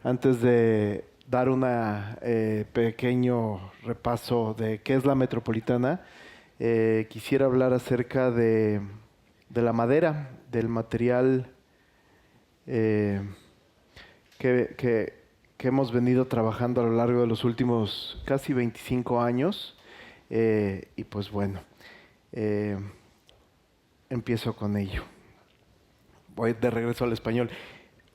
Antes de dar un pequeño repaso de qué es la metropolitana, quisiera hablar acerca de la madera, del material eh, que hemos venido trabajando a lo largo de los últimos casi 25 años. Y pues bueno, eh, empiezo con ello. Voy de regreso al español.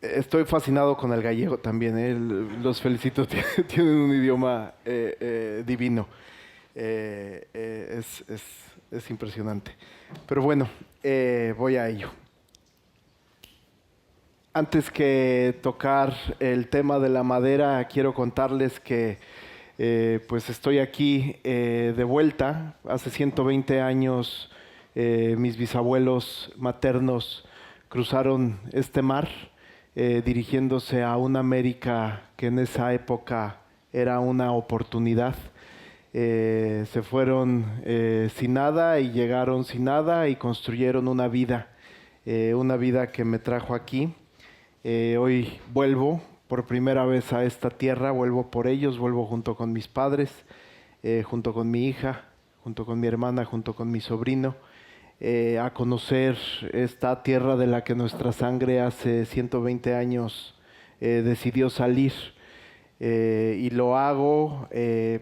Estoy fascinado con el gallego también, ¿eh? Los felicito, tienen un idioma divino. Es impresionante. Pero bueno, voy a ello. Antes que tocar el tema de la madera, quiero contarles que pues estoy aquí de vuelta. Hace 120 años mis bisabuelos maternos cruzaron este mar dirigiéndose a una América que en esa época era una oportunidad. Se fueron sin nada y llegaron sin nada y construyeron una vida que me trajo aquí. Hoy vuelvo por primera vez a esta tierra, vuelvo por ellos, vuelvo junto con mis padres, junto con mi hija, junto con mi hermana, junto con mi sobrino, a conocer esta tierra de la que nuestra sangre hace 120 años decidió salir. Y lo hago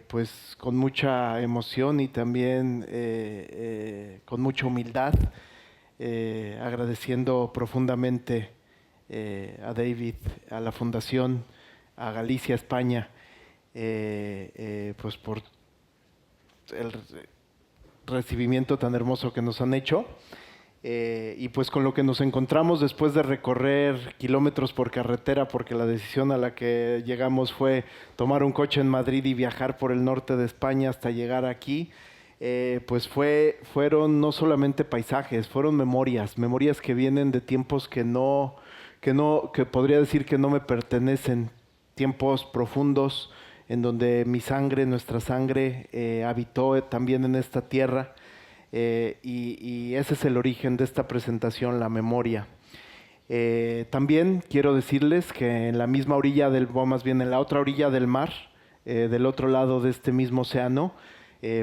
pues con mucha emoción y también con mucha humildad, agradeciendo profundamente a David, a la Fundación, a Galicia, España, pues por el recibimiento tan hermoso que nos han hecho. Y pues con lo que nos encontramos después de recorrer kilómetros por carretera, porque la decisión a la que llegamos fue tomar un coche en Madrid y viajar por el norte de España hasta llegar aquí, pues fueron no solamente paisajes, fueron memorias que vienen de tiempos que podría decir que no me pertenecen, tiempos profundos en donde mi sangre, nuestra sangre, habitó también en esta tierra. Y ese es el origen de esta presentación, la memoria. También quiero decirles que en la misma orilla o más bien en la otra orilla del mar, del otro lado de este mismo océano,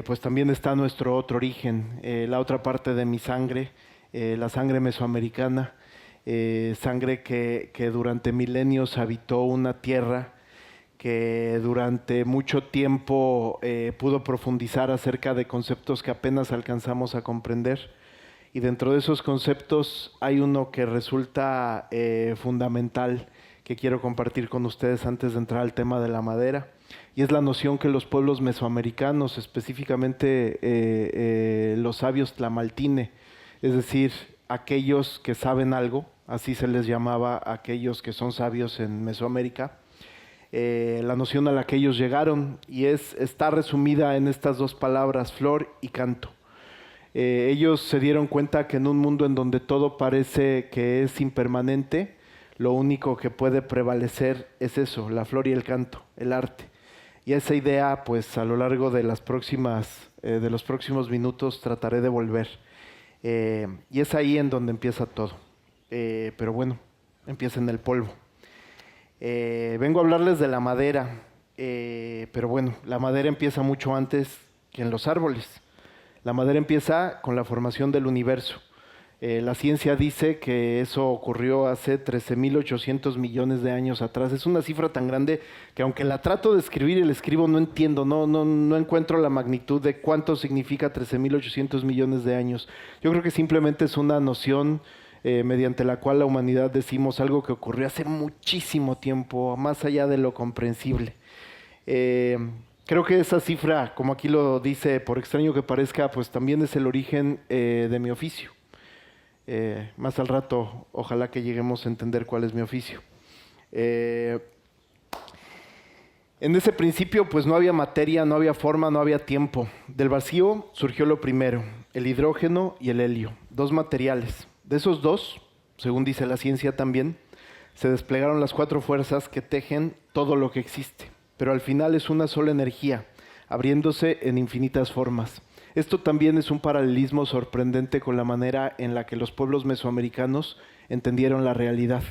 pues también está nuestro otro origen, la otra parte de mi sangre, la sangre mesoamericana, sangre que durante milenios habitó una tierra que durante mucho tiempo pudo profundizar acerca de conceptos que apenas alcanzamos a comprender. Y dentro de esos conceptos hay uno que resulta fundamental, que quiero compartir con ustedes antes de entrar al tema de la madera, y es la noción que los pueblos mesoamericanos, específicamente los sabios tlamaltine, es decir, aquellos que saben algo, así se les llamaba a aquellos que son sabios en Mesoamérica, la noción a la que ellos llegaron, y está resumida en estas dos palabras, flor y canto. Ellos se dieron cuenta que en un mundo en donde todo parece que es impermanente, lo único que puede prevalecer es eso, la flor y el canto, el arte. Y esa idea, pues a lo largo de los próximos minutos trataré de volver. Y es ahí en donde empieza todo. Pero bueno, empieza en el polvo. Vengo a hablarles de la madera, pero bueno, la madera empieza mucho antes que en los árboles. La madera empieza con la formación del universo. La ciencia dice que eso ocurrió hace 13.800 millones de años atrás. Es una cifra tan grande que aunque la trato de escribir y la escribo, no entiendo, no encuentro la magnitud de cuánto significa 13.800 millones de años. Yo creo que simplemente es una noción mediante la cual la humanidad decimos algo que ocurrió hace muchísimo tiempo, más allá de lo comprensible. Creo que esa cifra, como aquí lo dice, por extraño que parezca, pues también es el origen de mi oficio. Más al rato, ojalá que lleguemos a entender cuál es mi oficio. En ese principio, pues no había materia, no había forma, no había tiempo. Del vacío surgió lo primero, el hidrógeno y el helio, dos materiales. De esos dos, según dice la ciencia también, se desplegaron las cuatro fuerzas que tejen todo lo que existe. Pero al final es una sola energía, abriéndose en infinitas formas. Esto también es un paralelismo sorprendente con la manera en la que los pueblos mesoamericanos entendieron la realidad.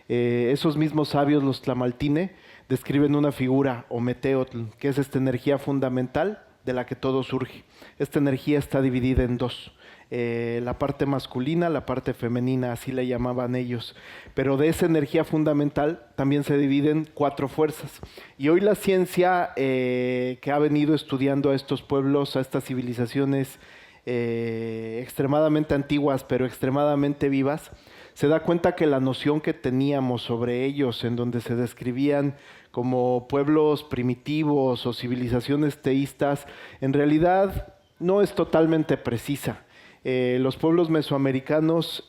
Esos mismos sabios, los tlamaltine, describen una figura, o meteotl, que es esta energía fundamental de la que todo surge. Esta energía está dividida en dos. La parte masculina, la parte femenina, así le llamaban ellos. Pero de esa energía fundamental también se dividen 4 fuerzas. Y hoy la ciencia que ha venido estudiando a estos pueblos, a estas civilizaciones extremadamente antiguas, pero extremadamente vivas, se da cuenta que la noción que teníamos sobre ellos, en donde se describían como pueblos primitivos o civilizaciones teístas, en realidad no es totalmente precisa. Los pueblos mesoamericanos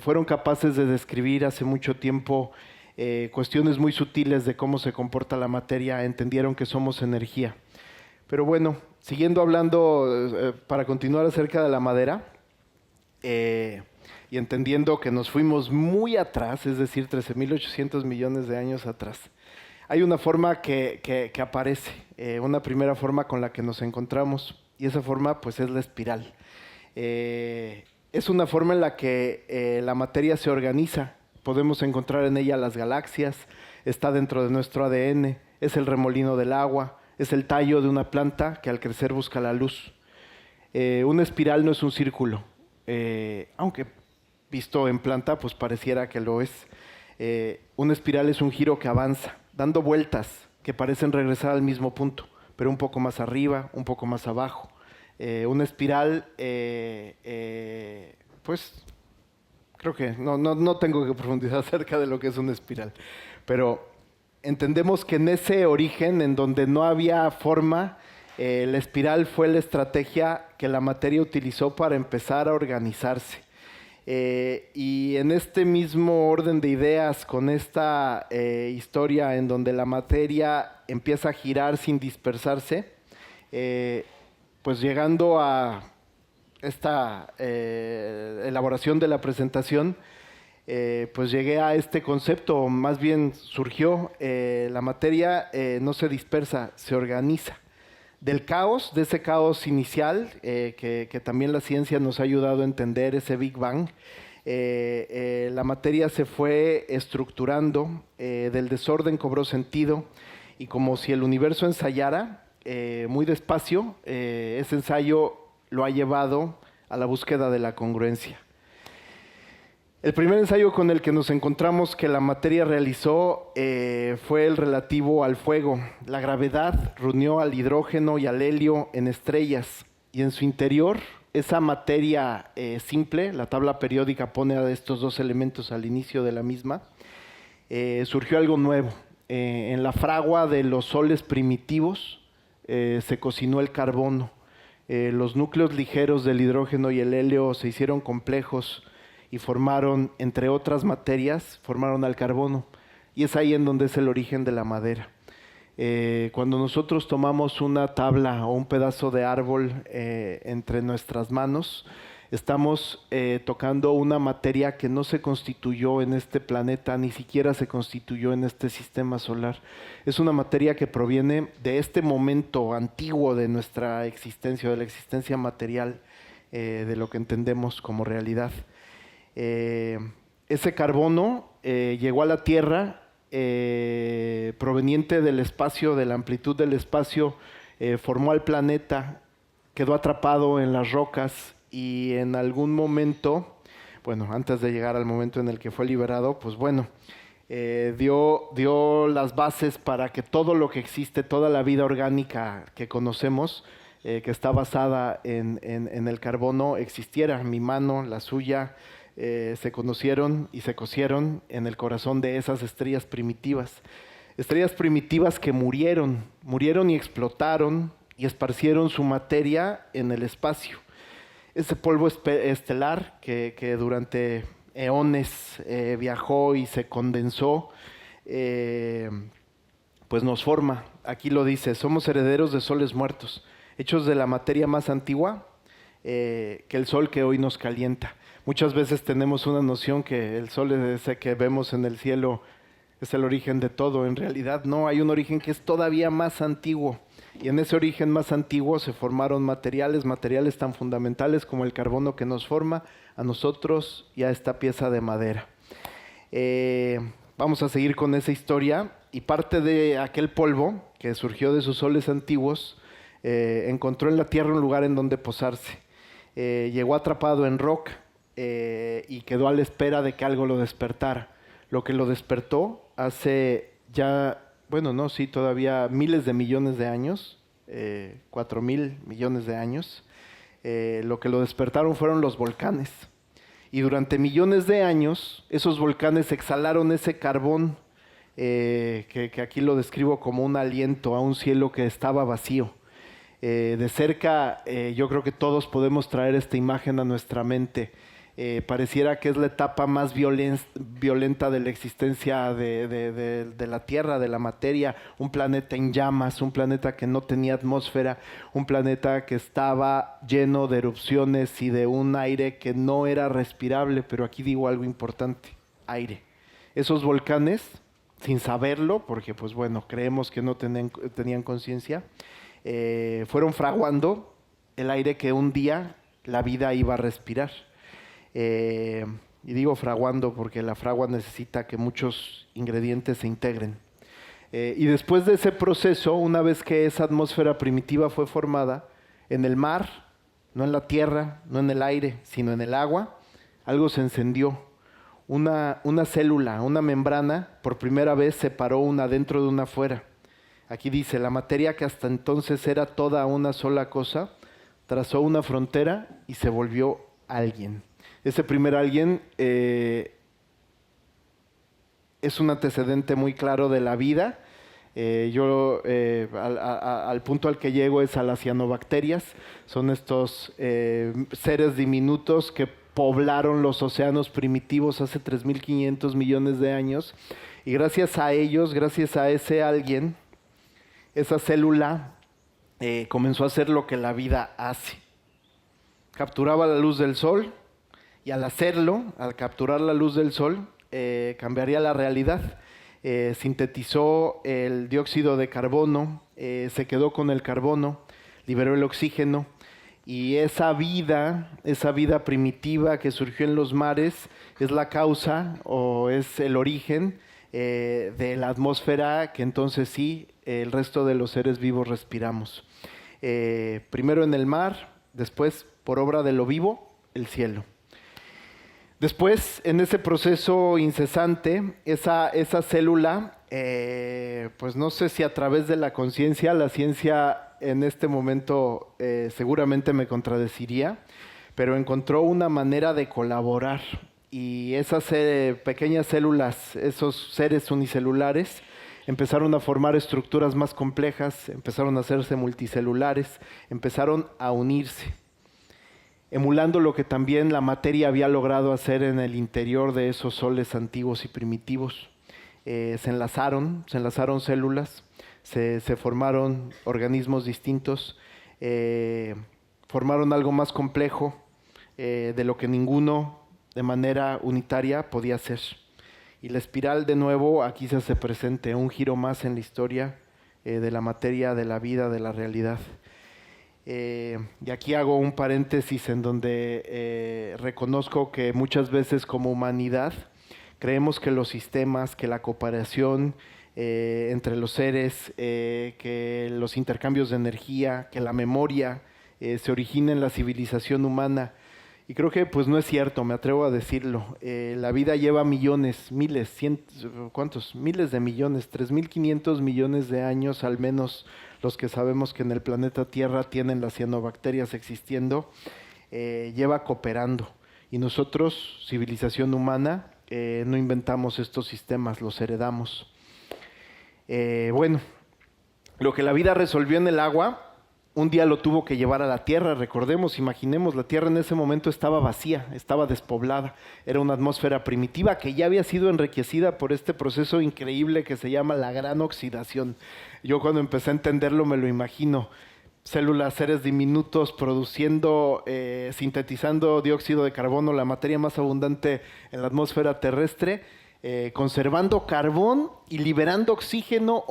fueron capaces de describir hace mucho tiempo cuestiones muy sutiles de cómo se comporta la materia, entendieron que somos energía. Pero bueno, siguiendo hablando, para continuar acerca de la madera, y entendiendo que nos fuimos muy atrás, es decir, 13.800 millones de años atrás, hay una forma que aparece, una primera forma con la que nos encontramos, y esa forma pues es la espiral. Es una forma en la que la materia se organiza. Podemos encontrar en ella las galaxias, está dentro de nuestro ADN, es el remolino del agua, es el tallo de una planta que al crecer busca la luz. Una espiral no es un círculo, aunque visto en planta pues pareciera que lo es. Una espiral es un giro que avanza, dando vueltas que parecen regresar al mismo punto, pero un poco más arriba, un poco más abajo. Una espiral, pues creo que no tengo que profundizar acerca de lo que es una espiral, pero entendemos que en ese origen, en donde no había forma, la espiral fue la estrategia que la materia utilizó para empezar a organizarse. Y en este mismo orden de ideas, con esta historia en donde la materia empieza a girar sin dispersarse, pues llegando a esta elaboración de la presentación, pues llegué a este concepto, o más bien surgió, la materia no se dispersa, se organiza. Del caos, de ese caos inicial, que también la ciencia nos ha ayudado a entender, ese Big Bang, la materia se fue estructurando, del desorden cobró sentido, y como si el universo ensayara, muy despacio, ese ensayo lo ha llevado a la búsqueda de la congruencia. El primer ensayo con el que nos encontramos que la materia realizó fue el relativo al fuego. La gravedad reunió al hidrógeno y al helio en estrellas, y en su interior, esa materia simple, la tabla periódica pone a estos 2 elementos al inicio de la misma, surgió algo nuevo. En la fragua de los soles primitivos se cocinó el carbono. Los núcleos ligeros del hidrógeno y el helio se hicieron complejos y formaron, entre otras materias, formaron al carbono. Y es ahí en donde es el origen de la madera. Cuando nosotros tomamos una tabla o un pedazo de árbol entre nuestras manos, estamos tocando una materia que no se constituyó en este planeta, ni siquiera se constituyó en este sistema solar. Es una materia que proviene de este momento antiguo de nuestra existencia, de la existencia material, de lo que entendemos como realidad. Ese carbono llegó a la Tierra proveniente del espacio, de la amplitud del espacio, formó al planeta, quedó atrapado en las rocas y en algún momento, bueno, antes de llegar al momento en el que fue liberado, pues bueno, dio las bases para que todo lo que existe, toda la vida orgánica que conocemos, que está basada en el carbono, existiera. Mi mano, la suya, se conocieron y se cocieron en el corazón de esas estrellas primitivas que murieron y explotaron y esparcieron su materia en el espacio. Ese polvo estelar que durante eones viajó y se condensó, pues nos forma. Aquí lo dice: somos herederos de soles muertos, hechos de la materia más antigua que el sol que hoy nos calienta. Muchas veces tenemos una noción que el sol ese que vemos en el cielo es el origen de todo. En realidad no, hay un origen que es todavía más antiguo. Y en ese origen más antiguo se formaron materiales tan fundamentales como el carbono que nos forma a nosotros y a esta pieza de madera. Vamos a seguir con esa historia y parte de aquel polvo que surgió de sus soles antiguos encontró en la tierra un lugar en donde posarse. Llegó atrapado en roca y quedó a la espera de que algo lo despertara. Lo que lo despertó hace ya, bueno, no, sí, todavía miles de millones de años, 4.000 millones de años. Lo que lo despertaron fueron los volcanes. Y durante millones de años, esos volcanes exhalaron ese carbón, que aquí lo describo como un aliento a un cielo que estaba vacío. De cerca, yo creo que todos podemos traer esta imagen a nuestra mente. Pareciera que es la etapa más violenta de la existencia de la Tierra, de la materia, un planeta en llamas, un planeta que no tenía atmósfera, un planeta que estaba lleno de erupciones y de un aire que no era respirable, pero aquí digo algo importante, aire. Esos volcanes, sin saberlo, porque pues bueno, creemos que no tenían conciencia, fueron fraguando el aire que un día la vida iba a respirar. Y digo fraguando porque la fragua necesita que muchos ingredientes se integren. Y después de ese proceso, una vez que esa atmósfera primitiva fue formada, en el mar, no en la tierra, no en el aire, sino en el agua, algo se encendió. Una célula, una membrana, por primera vez separó una dentro de una afuera. Aquí dice, la materia que hasta entonces era toda una sola cosa, trazó una frontera y se volvió alguien. Ese primer alguien es un antecedente muy claro de la vida. Al punto al que llego es a las cianobacterias. Son estos seres diminutos que poblaron los océanos primitivos hace 3.500 millones de años. Y gracias a ellos, gracias a ese alguien, esa célula comenzó a hacer lo que la vida hace. Capturaba la luz del sol. Y al hacerlo, al capturar la luz del sol, cambiaría la realidad. Sintetizó el dióxido de carbono, se quedó con el carbono, liberó el oxígeno. Y esa vida primitiva que surgió en los mares es la causa o es el origen de la atmósfera que entonces sí, el resto de los seres vivos respiramos. Primero en el mar, después por obra de lo vivo, el cielo. Después, en ese proceso incesante, esa célula, pues no sé si a través de la conciencia, la ciencia en este momento seguramente me contradeciría, pero encontró una manera de colaborar. Y esas pequeñas células, esos seres unicelulares, empezaron a formar estructuras más complejas, empezaron a hacerse multicelulares, empezaron a unirse, emulando lo que también la materia había logrado hacer en el interior de esos soles antiguos y primitivos. Se enlazaron células, se formaron organismos distintos, formaron algo más complejo de lo que ninguno de manera unitaria podía hacer. Y la espiral de nuevo aquí se hace presente, un giro más en la historia de la materia, de la vida, de la realidad. Y aquí hago un paréntesis en donde reconozco que muchas veces como humanidad creemos que los sistemas, que la cooperación entre los seres, que los intercambios de energía, que la memoria se origina en la civilización humana. Y creo que pues no es cierto, me atrevo a decirlo. La vida lleva millones, miles, cientos, ¿cuántos? Miles de millones, 3.500 millones de años al menos, los que sabemos que en el planeta Tierra tienen las cianobacterias existiendo, lleva cooperando. Y nosotros, civilización humana, no inventamos estos sistemas, los heredamos. Bueno, lo que la vida resolvió en el agua, un día lo tuvo que llevar a la Tierra. Recordemos, imaginemos, la Tierra en ese momento estaba vacía, estaba despoblada. Era una atmósfera primitiva que ya había sido enriquecida por este proceso increíble que se llama la gran oxidación. Yo cuando empecé a entenderlo me lo imagino. Células, seres diminutos produciendo, sintetizando dióxido de carbono, la materia más abundante en la atmósfera terrestre, conservando carbón y liberando oxígeno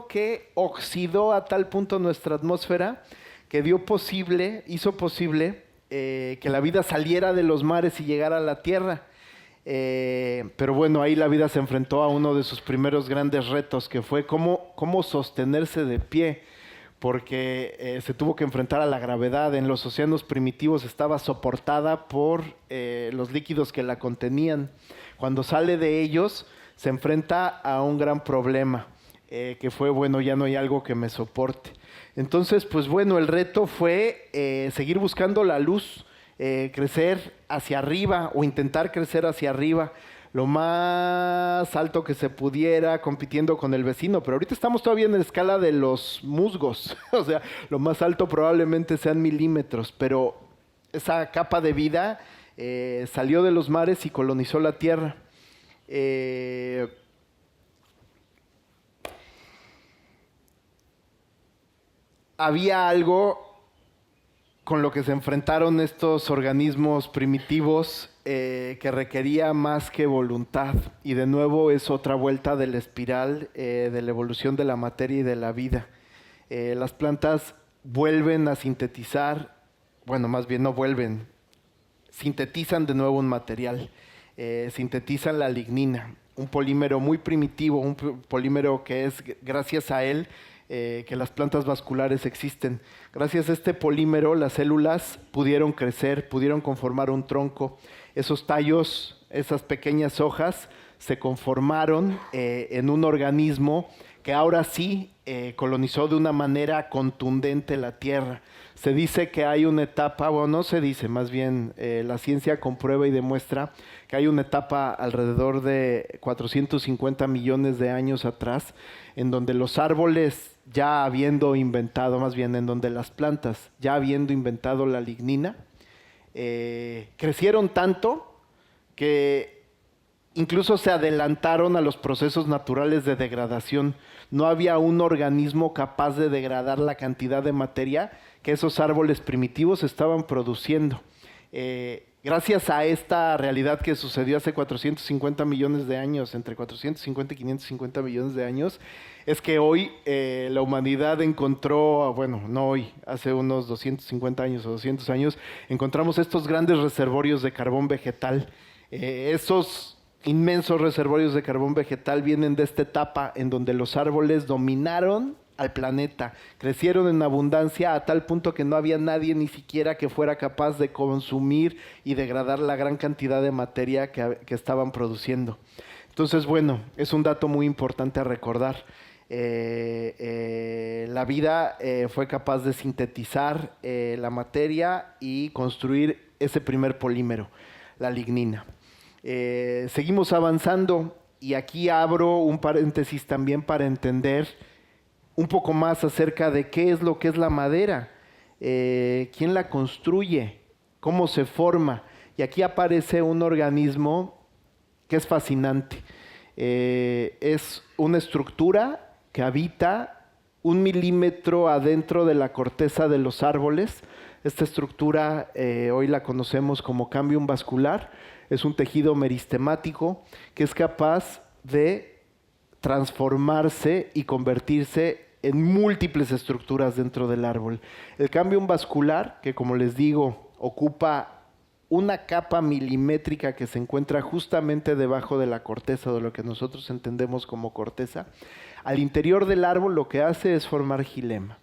que oxidó a tal punto nuestra atmósfera que hizo posible que la vida saliera de los mares y llegara a la Tierra. Pero bueno, ahí la vida se enfrentó a uno de sus primeros grandes retos, que fue cómo sostenerse de pie, porque se tuvo que enfrentar a la gravedad. En los océanos primitivos estaba soportada por los líquidos que la contenían. Cuando sale de ellos, se enfrenta a un gran problema, que fue, bueno, ya no hay algo que me soporte. Entonces, pues bueno, el reto fue seguir buscando la luz, crecer hacia arriba o intentar crecer hacia arriba lo más alto que se pudiera, compitiendo con el vecino. Pero ahorita estamos todavía en la escala de los musgos. O sea, lo más alto probablemente sean milímetros, pero esa capa de vida salió de los mares y colonizó la tierra. Había algo con lo que se enfrentaron estos organismos primitivos que requería más que voluntad. Y de nuevo es otra vuelta de la espiral de la evolución de la materia y de la vida. Las plantas vuelven a sintetizar, bueno, más bien no vuelven, sintetizan de nuevo un material. Sintetizan la lignina, un polímero muy primitivo, un polímero que es gracias a él que las plantas vasculares existen. Gracias a este polímero, las células pudieron crecer, pudieron conformar un tronco. Esos tallos, esas pequeñas hojas, se conformaron en un organismo que ahora sí colonizó de una manera contundente la Tierra. Se dice que hay una etapa, bueno, no se dice, más bien la ciencia comprueba y demuestra que hay una etapa alrededor de 450 millones de años atrás, en donde los árboles, ya habiendo inventado, más bien en donde las plantas, ya habiendo inventado la lignina, crecieron tanto que incluso se adelantaron a los procesos naturales de degradación. No había un organismo capaz de degradar la cantidad de materia que esos árboles primitivos estaban produciendo. Gracias a esta realidad que sucedió hace 450 millones de años, entre 450 y 550 millones de años, es que hoy la humanidad encontró, bueno, no hoy, hace unos 250 años o 200 años, encontramos estos grandes reservorios de carbón vegetal. Esos inmensos reservorios de carbón vegetal vienen de esta etapa en donde los árboles dominaron al planeta, crecieron en abundancia a tal punto que no había nadie ni siquiera que fuera capaz de consumir y degradar la gran cantidad de materia que estaban produciendo. Entonces, bueno, es un dato muy importante a recordar. La vida fue capaz de sintetizar la materia y construir ese primer polímero, la lignina. Seguimos avanzando y aquí abro un paréntesis también para entender un poco más acerca de qué es lo que es la madera, quién la construye, cómo se forma. Y aquí aparece un organismo que es fascinante. Es una estructura que habita 1 milímetro adentro de la corteza de los árboles. Esta estructura hoy la conocemos como cambium vascular. Es un tejido meristemático que es capaz de transformarse y convertirse en múltiples estructuras dentro del árbol. El cambium vascular, que como les digo, ocupa una capa milimétrica que se encuentra justamente debajo de la corteza, de lo que nosotros entendemos como corteza, al interior del árbol lo que hace es formar xilema.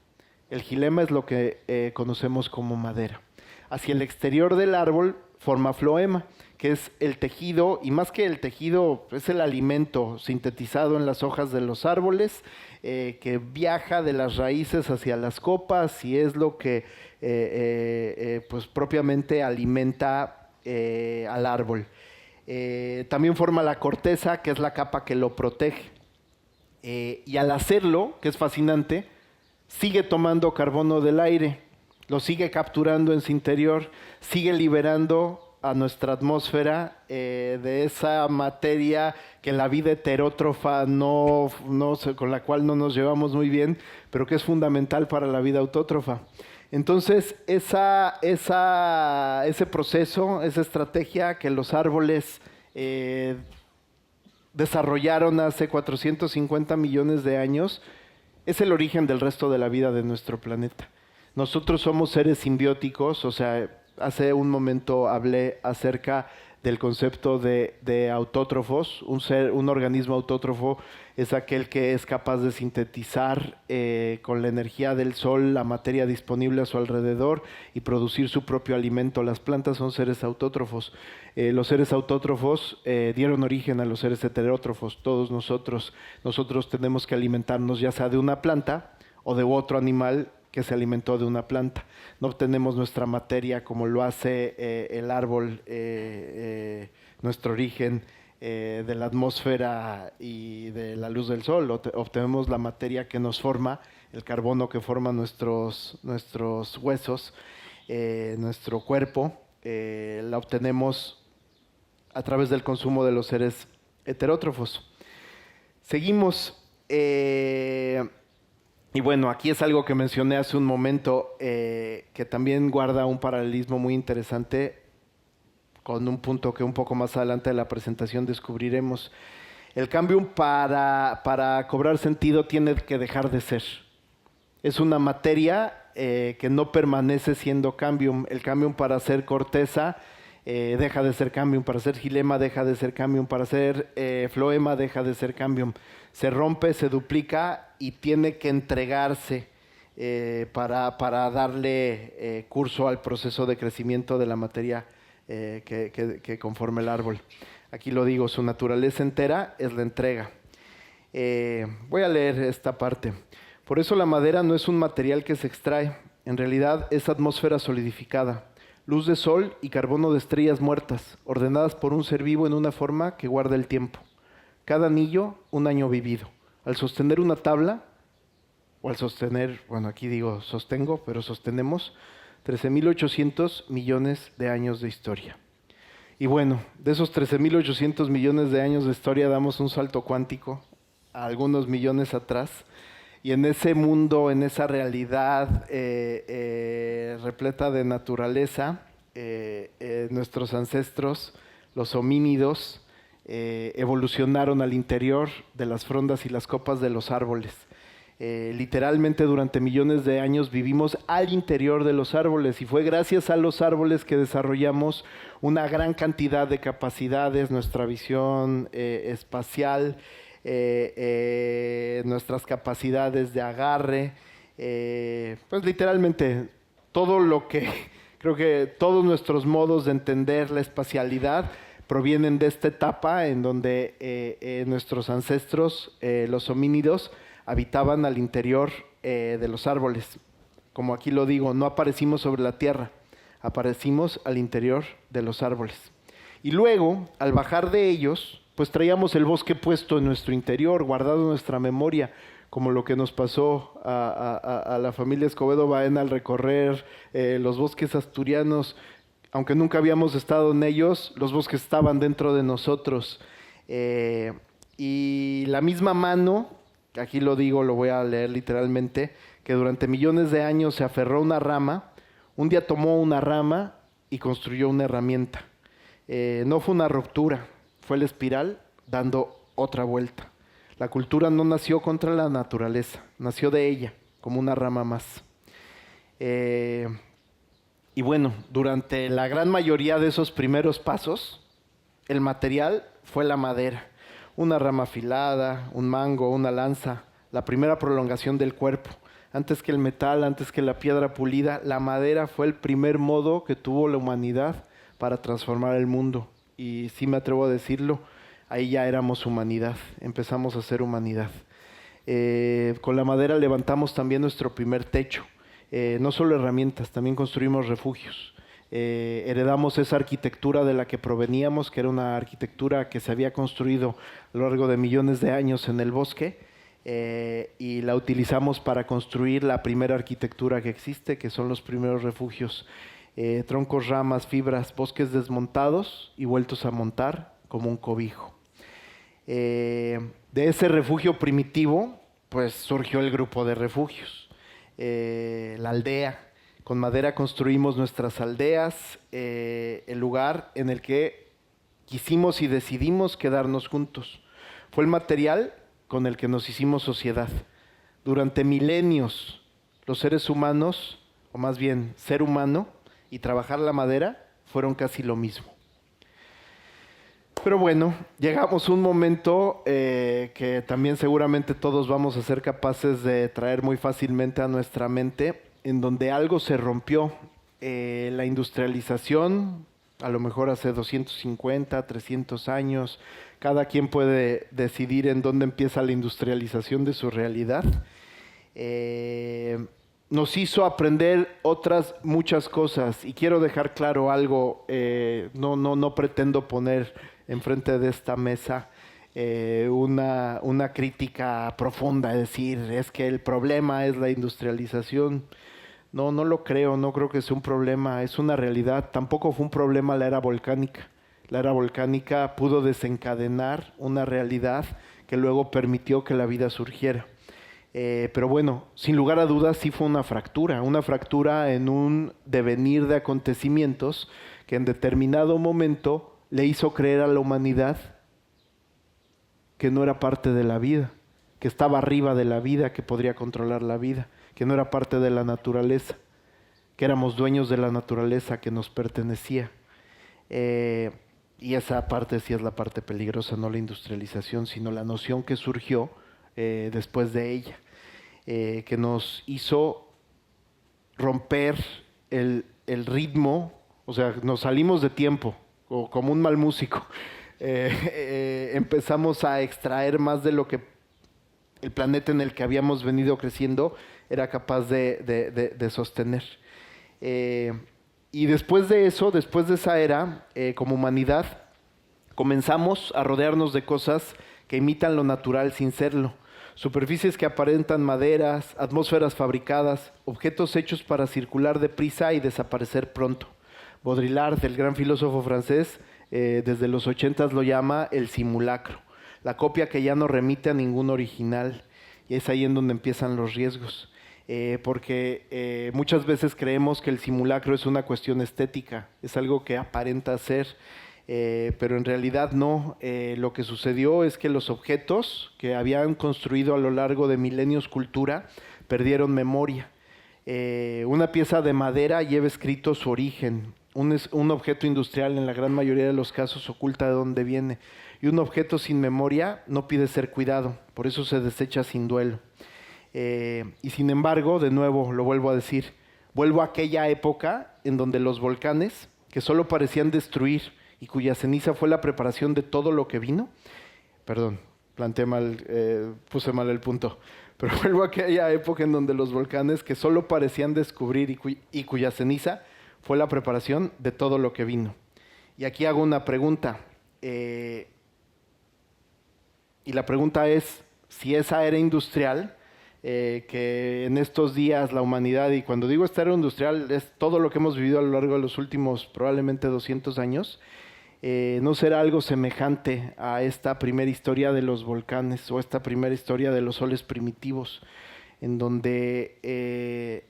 El xilema es lo que conocemos como madera. Hacia el exterior del árbol forma floema, que es el tejido, y más que el tejido, es el alimento sintetizado en las hojas de los árboles, que viaja de las raíces hacia las copas y es lo que pues propiamente alimenta al árbol. También forma la corteza, que es la capa que lo protege. Y al hacerlo, que es fascinante, sigue tomando carbono del aire, lo sigue capturando en su interior, sigue liberando a nuestra atmósfera de esa materia que la vida heterótrofa con la cual no nos llevamos muy bien, pero que es fundamental para la vida autótrofa. Entonces, ese proceso, esa estrategia que los árboles desarrollaron hace 450 millones de años, es el origen del resto de la vida de nuestro planeta. Nosotros somos seres simbióticos, o sea, hace un momento hablé acerca del concepto de autótrofos. Un organismo autótrofo es aquel que es capaz de sintetizar con la energía del sol la materia disponible a su alrededor y producir su propio alimento. Las plantas son seres autótrofos. Los seres autótrofos dieron origen a los seres heterótrofos. Todos nosotros tenemos que alimentarnos ya sea de una planta o de otro animal que se alimentó de una planta. No obtenemos nuestra materia como lo hace el árbol, nuestro origen de la atmósfera y de la luz del sol. Obtenemos la materia que nos forma, el carbono que forma nuestros huesos, nuestro cuerpo. La obtenemos a través del consumo de los seres heterótrofos. Seguimos. Y bueno, aquí es algo que mencioné hace un momento, que también guarda un paralelismo muy interesante con un punto que un poco más adelante de la presentación descubriremos. El cambio para cobrar sentido tiene que dejar de ser. Es una materia que no permanece siendo cambium. El cambium para ser corteza deja de ser cambium, para ser xilema deja de ser cambium, para ser floema deja de ser cambium. Se rompe, se duplica y tiene que entregarse para darle curso al proceso de crecimiento de la materia que conforma el árbol. Aquí lo digo, su naturaleza entera es la entrega. Voy a leer esta parte. Por eso la madera no es un material que se extrae, en realidad es atmósfera solidificada, luz de sol y carbono de estrellas muertas, ordenadas por un ser vivo en una forma que guarda el tiempo. Cada anillo, un año vivido. Al sostener una tabla, o al sostener, bueno, aquí digo sostengo, pero sostenemos 13.800 millones de años de historia. Y bueno, de esos 13.800 millones de años de historia damos un salto cuántico a algunos millones atrás. Y en ese mundo, en esa realidad repleta de naturaleza, nuestros ancestros, los homínidos, evolucionaron al interior de las frondas y las copas de los árboles. Literalmente durante millones de años vivimos al interior de los árboles y fue gracias a los árboles que desarrollamos una gran cantidad de capacidades, nuestra visión espacial, nuestras capacidades de agarre, pues literalmente todo lo que, creo que todos nuestros modos de entender la espacialidad provienen de esta etapa en donde nuestros ancestros, los homínidos, habitaban al interior de los árboles. Como aquí lo digo, no aparecimos sobre la tierra, aparecimos al interior de los árboles. Y luego, al bajar de ellos, pues traíamos el bosque puesto en nuestro interior, guardado en nuestra memoria, como lo que nos pasó a la familia Escobedo Baena al recorrer los bosques asturianos. Aunque nunca habíamos estado en ellos, los bosques estaban dentro de nosotros. Y la misma mano, aquí lo digo, lo voy a leer literalmente, que durante millones de años se aferró a una rama, un día tomó una rama y construyó una herramienta. No fue una ruptura, fue la espiral dando otra vuelta. La cultura no nació contra la naturaleza, nació de ella, como una rama más. Y bueno, durante la gran mayoría de esos primeros pasos, el material fue la madera. Una rama afilada, un mango, una lanza, la primera prolongación del cuerpo. Antes que el metal, antes que la piedra pulida, la madera fue el primer modo que tuvo la humanidad para transformar el mundo. Y sí me atrevo a decirlo, ahí ya éramos humanidad, empezamos a ser humanidad. Con la madera levantamos también nuestro primer techo. No solo herramientas, también construimos refugios. Heredamos esa arquitectura de la que proveníamos, que era una arquitectura que se había construido a lo largo de millones de años en el bosque, y la utilizamos para construir la primera arquitectura que existe, que son los primeros refugios. Troncos, ramas, fibras, bosques desmontados y vueltos a montar como un cobijo. De ese refugio primitivo, pues surgió el grupo de refugios. La aldea. Con madera construimos nuestras aldeas, el lugar en el que quisimos y decidimos quedarnos juntos. Fue el material con el que nos hicimos sociedad. Durante milenios, los seres humanos, o más bien ser humano y trabajar la madera, fueron casi lo mismo. Pero bueno, llegamos a un momento que también seguramente todos vamos a ser capaces de traer muy fácilmente a nuestra mente, en donde algo se rompió. La industrialización, a lo mejor hace 250, 300 años, cada quien puede decidir en dónde empieza la industrialización de su realidad. Nos hizo aprender otras muchas cosas y quiero dejar claro algo, no pretendo poner enfrente de esta mesa una crítica profunda, es decir, es que el problema es la industrialización. No lo creo, no creo que sea un problema, es una realidad. Tampoco fue un problema la era volcánica. La era volcánica pudo desencadenar una realidad que luego permitió que la vida surgiera. Pero bueno, sin lugar a dudas sí fue una fractura en un devenir de acontecimientos que en determinado momento le hizo creer a la humanidad que no era parte de la vida, que estaba arriba de la vida, que podría controlar la vida, que no era parte de la naturaleza, que éramos dueños de la naturaleza, que nos pertenecía. Y esa parte sí es la parte peligrosa, no la industrialización, sino la noción que surgió después de ella. Que nos hizo romper el ritmo, o sea, nos salimos de tiempo, como un mal músico. Empezamos a extraer más de lo que el planeta en el que habíamos venido creciendo era capaz de sostener. Y después de eso, después de esa era, como humanidad, comenzamos a rodearnos de cosas que imitan lo natural sin serlo. Superficies que aparentan maderas, atmósferas fabricadas, objetos hechos para circular deprisa y desaparecer pronto. Baudrillard, el gran filósofo francés, desde los 80 lo llama el simulacro, la copia que ya no remite a ningún original. Y es ahí en donde empiezan los riesgos. Porque muchas veces creemos que el simulacro es una cuestión estética, es algo que aparenta ser. Pero en realidad no. Lo que sucedió es que los objetos que habían construido a lo largo de milenios cultura perdieron memoria. Una pieza de madera lleva escrito su origen. Un objeto industrial en la gran mayoría de los casos oculta de dónde viene. Y un objeto sin memoria no pide ser cuidado, por eso se desecha sin duelo. Y sin embargo, de nuevo, lo vuelvo a decir, vuelvo a aquella época en donde los volcanes, que solo parecían destruir, y cuya ceniza fue la preparación de todo lo que vino. Perdón, puse mal el punto. Pero vuelvo a aquella época en donde los volcanes que solo parecían descubrir y cuya ceniza fue la preparación de todo lo que vino. Y aquí hago una pregunta. Y la pregunta es, si esa era industrial, que en estos días la humanidad, y cuando digo esta era industrial, es todo lo que hemos vivido a lo largo de los últimos probablemente 200 años, ¿no será algo semejante a esta primera historia de los volcanes o esta primera historia de los soles primitivos, en donde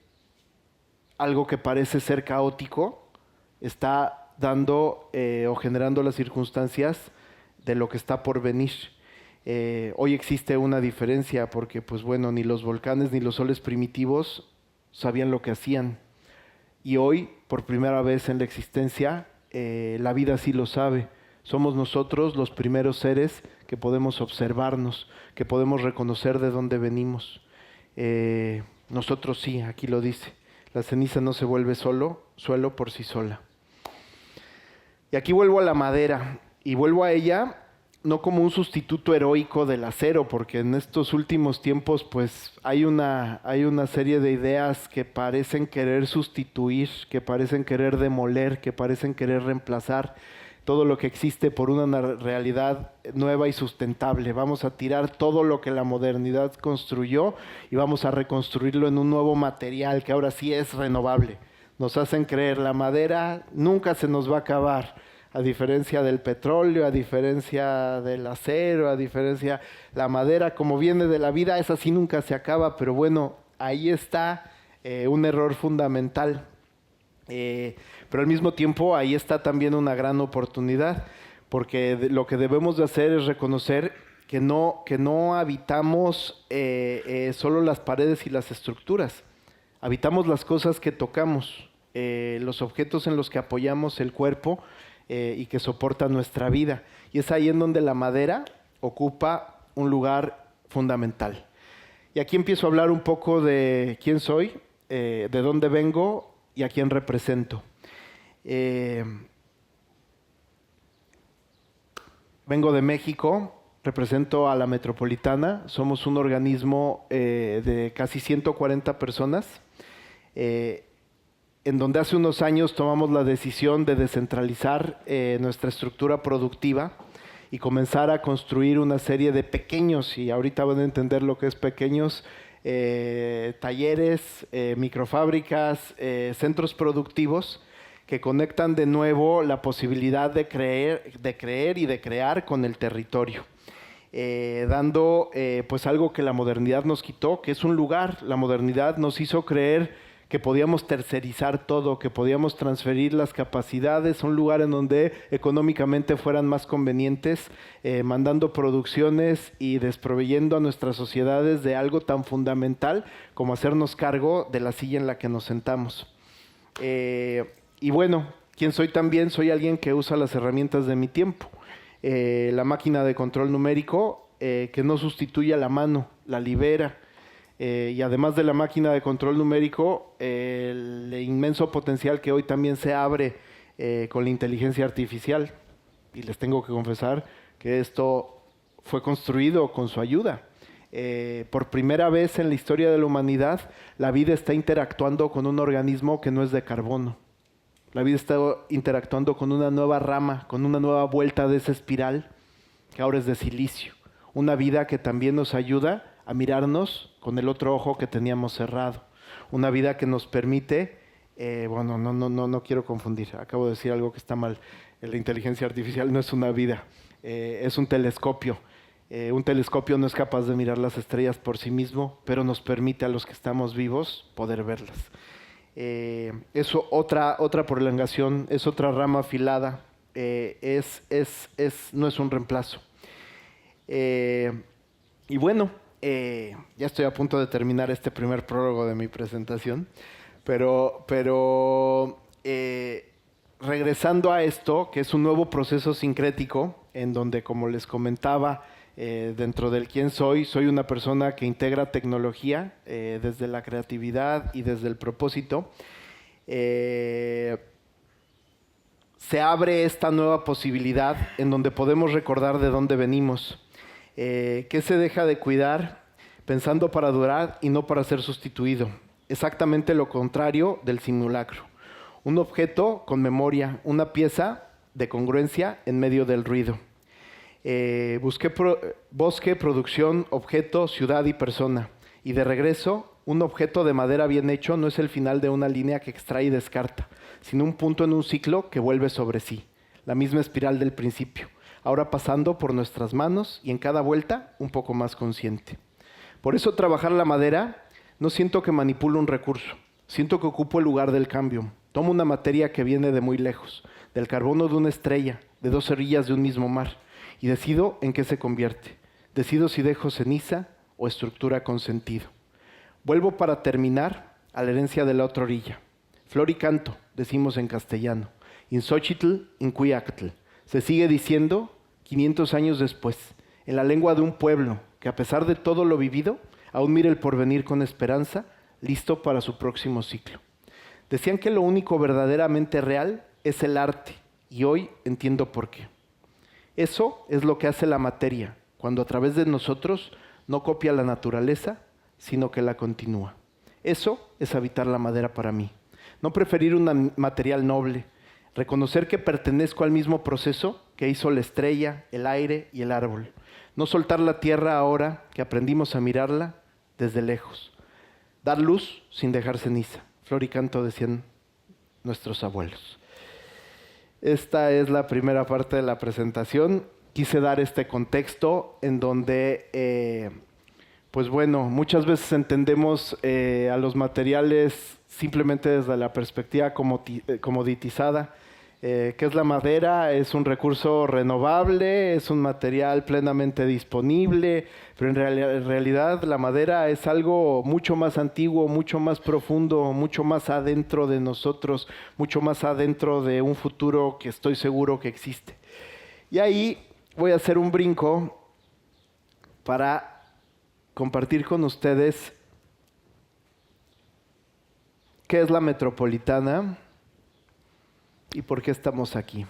algo que parece ser caótico está dando o generando las circunstancias de lo que está por venir? Hoy existe una diferencia porque, pues bueno, ni los volcanes ni los soles primitivos sabían lo que hacían. Y hoy, por primera vez en la existencia, la vida sí lo sabe. Somos nosotros los primeros seres que podemos observarnos, que podemos reconocer de dónde venimos. Nosotros sí, aquí lo dice. La ceniza no se vuelve suelo por sí sola. Y aquí vuelvo a la madera, y vuelvo a ella no como un sustituto heroico del acero, porque en estos últimos tiempos pues hay una serie de ideas que parecen querer sustituir, que parecen querer demoler, que parecen querer reemplazar todo lo que existe por una realidad nueva y sustentable. Vamos a tirar todo lo que la modernidad construyó y vamos a reconstruirlo en un nuevo material que ahora sí es renovable. Nos hacen creer la madera nunca se nos va a acabar. A diferencia del petróleo, a diferencia del acero, a diferencia la madera, como viene de la vida, esa sí nunca se acaba, pero bueno, ahí está un error fundamental. Pero al mismo tiempo ahí está también una gran oportunidad, porque lo que debemos de hacer es reconocer que no habitamos solo las paredes y las estructuras, habitamos las cosas que tocamos, los objetos en los que apoyamos el cuerpo. y que soporta nuestra vida. Y es ahí en donde la madera ocupa un lugar fundamental. Y aquí empiezo a hablar un poco de quién soy, de dónde vengo y a quién represento. Vengo de México, represento a la Metropolitana, somos un organismo de casi 140 personas, en donde hace unos años tomamos la decisión de descentralizar nuestra estructura productiva y comenzar a construir una serie de pequeños, y ahorita van a entender lo que es pequeños, talleres, microfábricas, centros productivos, que conectan de nuevo la posibilidad de creer y de crear con el territorio, dando pues algo que la modernidad nos quitó, que es un lugar. La modernidad nos hizo creer que podíamos tercerizar todo, que podíamos transferir las capacidades a un lugar en donde económicamente fueran más convenientes, mandando producciones y desproveyendo a nuestras sociedades de algo tan fundamental como hacernos cargo de la silla en la que nos sentamos. Y bueno, ¿quién soy también? Soy alguien que usa las herramientas de mi tiempo. La máquina de control numérico, que no sustituye a la mano, la libera. Y además de la máquina de control numérico, el inmenso potencial que hoy también se abre con la inteligencia artificial. Y les tengo que confesar que esto fue construido con su ayuda. Por primera vez en la historia de la humanidad, la vida está interactuando con un organismo que no es de carbono. La vida está interactuando con una nueva rama, con una nueva vuelta de esa espiral, que ahora es de silicio. Una vida que también nos ayuda a mirarnos con el otro ojo que teníamos cerrado. Una vida que nos permite, no quiero confundir, acabo de decir algo que está mal. La inteligencia artificial no es una vida, es un telescopio. Un telescopio no es capaz de mirar las estrellas por sí mismo, pero nos permite a los que estamos vivos poder verlas. Eso otra prolongación, es otra rama afilada, no es un reemplazo. Y bueno, ya estoy a punto de terminar este primer prólogo de mi presentación, pero regresando a esto, que es un nuevo proceso sincrético, en donde, como les comentaba, dentro del quién soy una persona que integra tecnología desde la creatividad y desde el propósito. Se abre esta nueva posibilidad en donde podemos recordar de dónde venimos, que se deja de cuidar pensando para durar y no para ser sustituido. Exactamente lo contrario del simulacro. Un objeto con memoria, una pieza de congruencia en medio del ruido. Bosque, producción, objeto, ciudad y persona. Y de regreso, un objeto de madera bien hecho no es el final de una línea que extrae y descarta, sino un punto en un ciclo que vuelve sobre sí. La misma espiral del principio, ahora pasando por nuestras manos y en cada vuelta un poco más consciente. Por eso trabajar la madera, no siento que manipulo un recurso, siento que ocupo el lugar del cambio. Tomo una materia que viene de muy lejos, del carbono de una estrella, de dos orillas de un mismo mar, y decido en qué se convierte. Decido si dejo ceniza o estructura con sentido. Vuelvo para terminar a la herencia de la otra orilla. Flor y canto, decimos en castellano. In Xochitl, in Cuiactl. Se sigue diciendo 500 años después, en la lengua de un pueblo que, a pesar de todo lo vivido, aún mira el porvenir con esperanza, listo para su próximo ciclo. Decían que lo único verdaderamente real es el arte, y hoy entiendo por qué. Eso es lo que hace la materia, cuando a través de nosotros no copia la naturaleza, sino que la continúa. Eso es habitar la madera para mí. No preferir un material noble, reconocer que pertenezco al mismo proceso que hizo la estrella, el aire y el árbol. No soltar la tierra ahora que aprendimos a mirarla desde lejos. Dar luz sin dejar ceniza. Flor y canto, decían nuestros abuelos. Esta es la primera parte de la presentación. Quise dar este contexto en donde, muchas veces entendemos a los materiales simplemente desde la perspectiva comoditizada, ¿Qué es la madera? Es un recurso renovable, es un material plenamente disponible, pero en realidad la madera es algo mucho más antiguo, mucho más profundo, mucho más adentro de nosotros, mucho más adentro de un futuro que estoy seguro que existe. Y ahí voy a hacer un brinco para compartir con ustedes qué es la Metropolitana y por qué estamos aquí.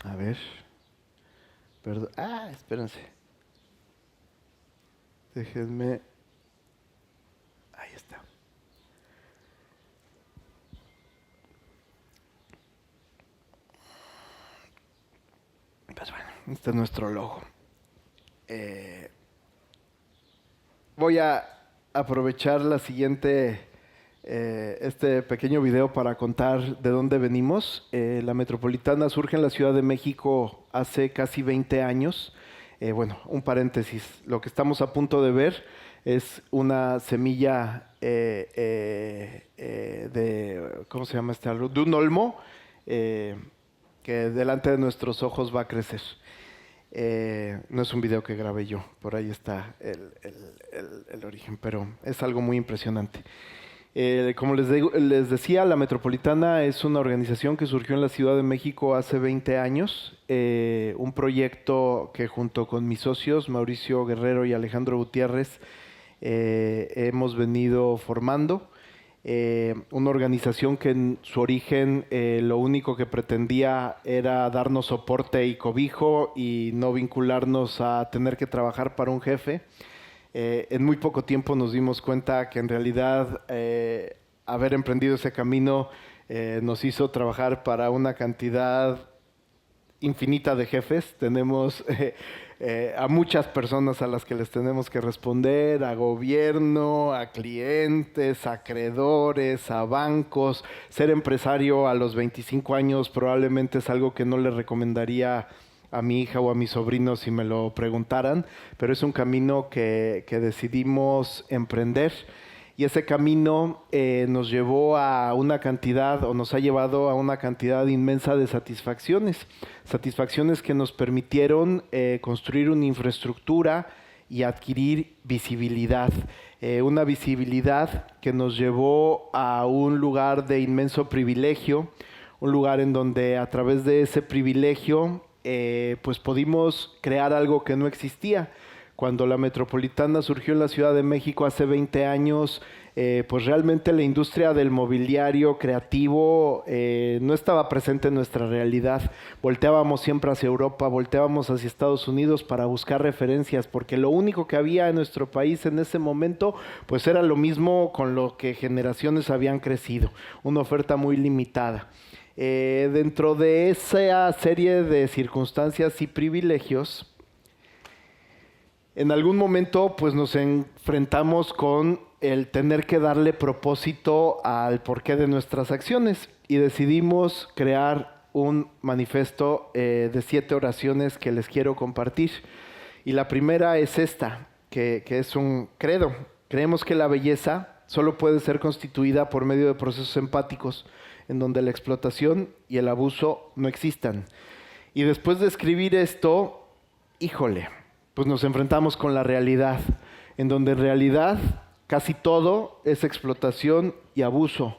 A ver. Perdón. Espérense. Déjenme. Ahí está. Pues bueno, este es nuestro logo. Voy a aprovechar este pequeño video para contar de dónde venimos. La Metropolitana surge en la Ciudad de México hace casi 20 años. Bueno, un paréntesis. Lo que estamos a punto de ver es una semilla ¿cómo se llama este árbol? De un olmo que delante de nuestros ojos va a crecer. No es un video que grabé yo, por ahí está el origen, pero es algo muy impresionante. Como les decía, la Metropolitana es una organización que surgió en la Ciudad de México hace 20 años, un proyecto que junto con mis socios, Mauricio Guerrero y Alejandro Gutiérrez, hemos venido formando. Una organización que en su origen lo único que pretendía era darnos soporte y cobijo y no vincularnos a tener que trabajar para un jefe. En muy poco tiempo nos dimos cuenta que en realidad haber emprendido ese camino nos hizo trabajar para una cantidad infinita de jefes. Tenemos a muchas personas a las que les tenemos que responder, a gobierno, a clientes, a acreedores, a bancos. Ser empresario a los 25 años probablemente es algo que no le recomendaría a mi hija o a mis sobrinos si me lo preguntaran, pero es un camino que decidimos emprender. Y ese camino nos llevó a una cantidad, o nos ha llevado a una cantidad inmensa de satisfacciones. Satisfacciones que nos permitieron construir una infraestructura y adquirir visibilidad. Una visibilidad que nos llevó a un lugar de inmenso privilegio, un lugar en donde a través de ese privilegio pues pudimos crear algo que no existía. Cuando la Metropolitana surgió en la Ciudad de México hace 20 años, pues realmente la industria del mobiliario creativo no estaba presente en nuestra realidad. Volteábamos siempre hacia Europa, volteábamos hacia Estados Unidos para buscar referencias, porque lo único que había en nuestro país en ese momento, pues era lo mismo con lo que generaciones habían crecido, una oferta muy limitada. Dentro de esa serie de circunstancias y privilegios, en algún momento pues nos enfrentamos con el tener que darle propósito al porqué de nuestras acciones y decidimos crear un manifiesto de 7 oraciones que les quiero compartir. Y la primera es esta, que es un credo. Creemos que la belleza solo puede ser constituida por medio de procesos empáticos, en donde la explotación y el abuso no existan. Y después de escribir esto, híjole, pues nos enfrentamos con la realidad, en donde en realidad casi todo es explotación y abuso.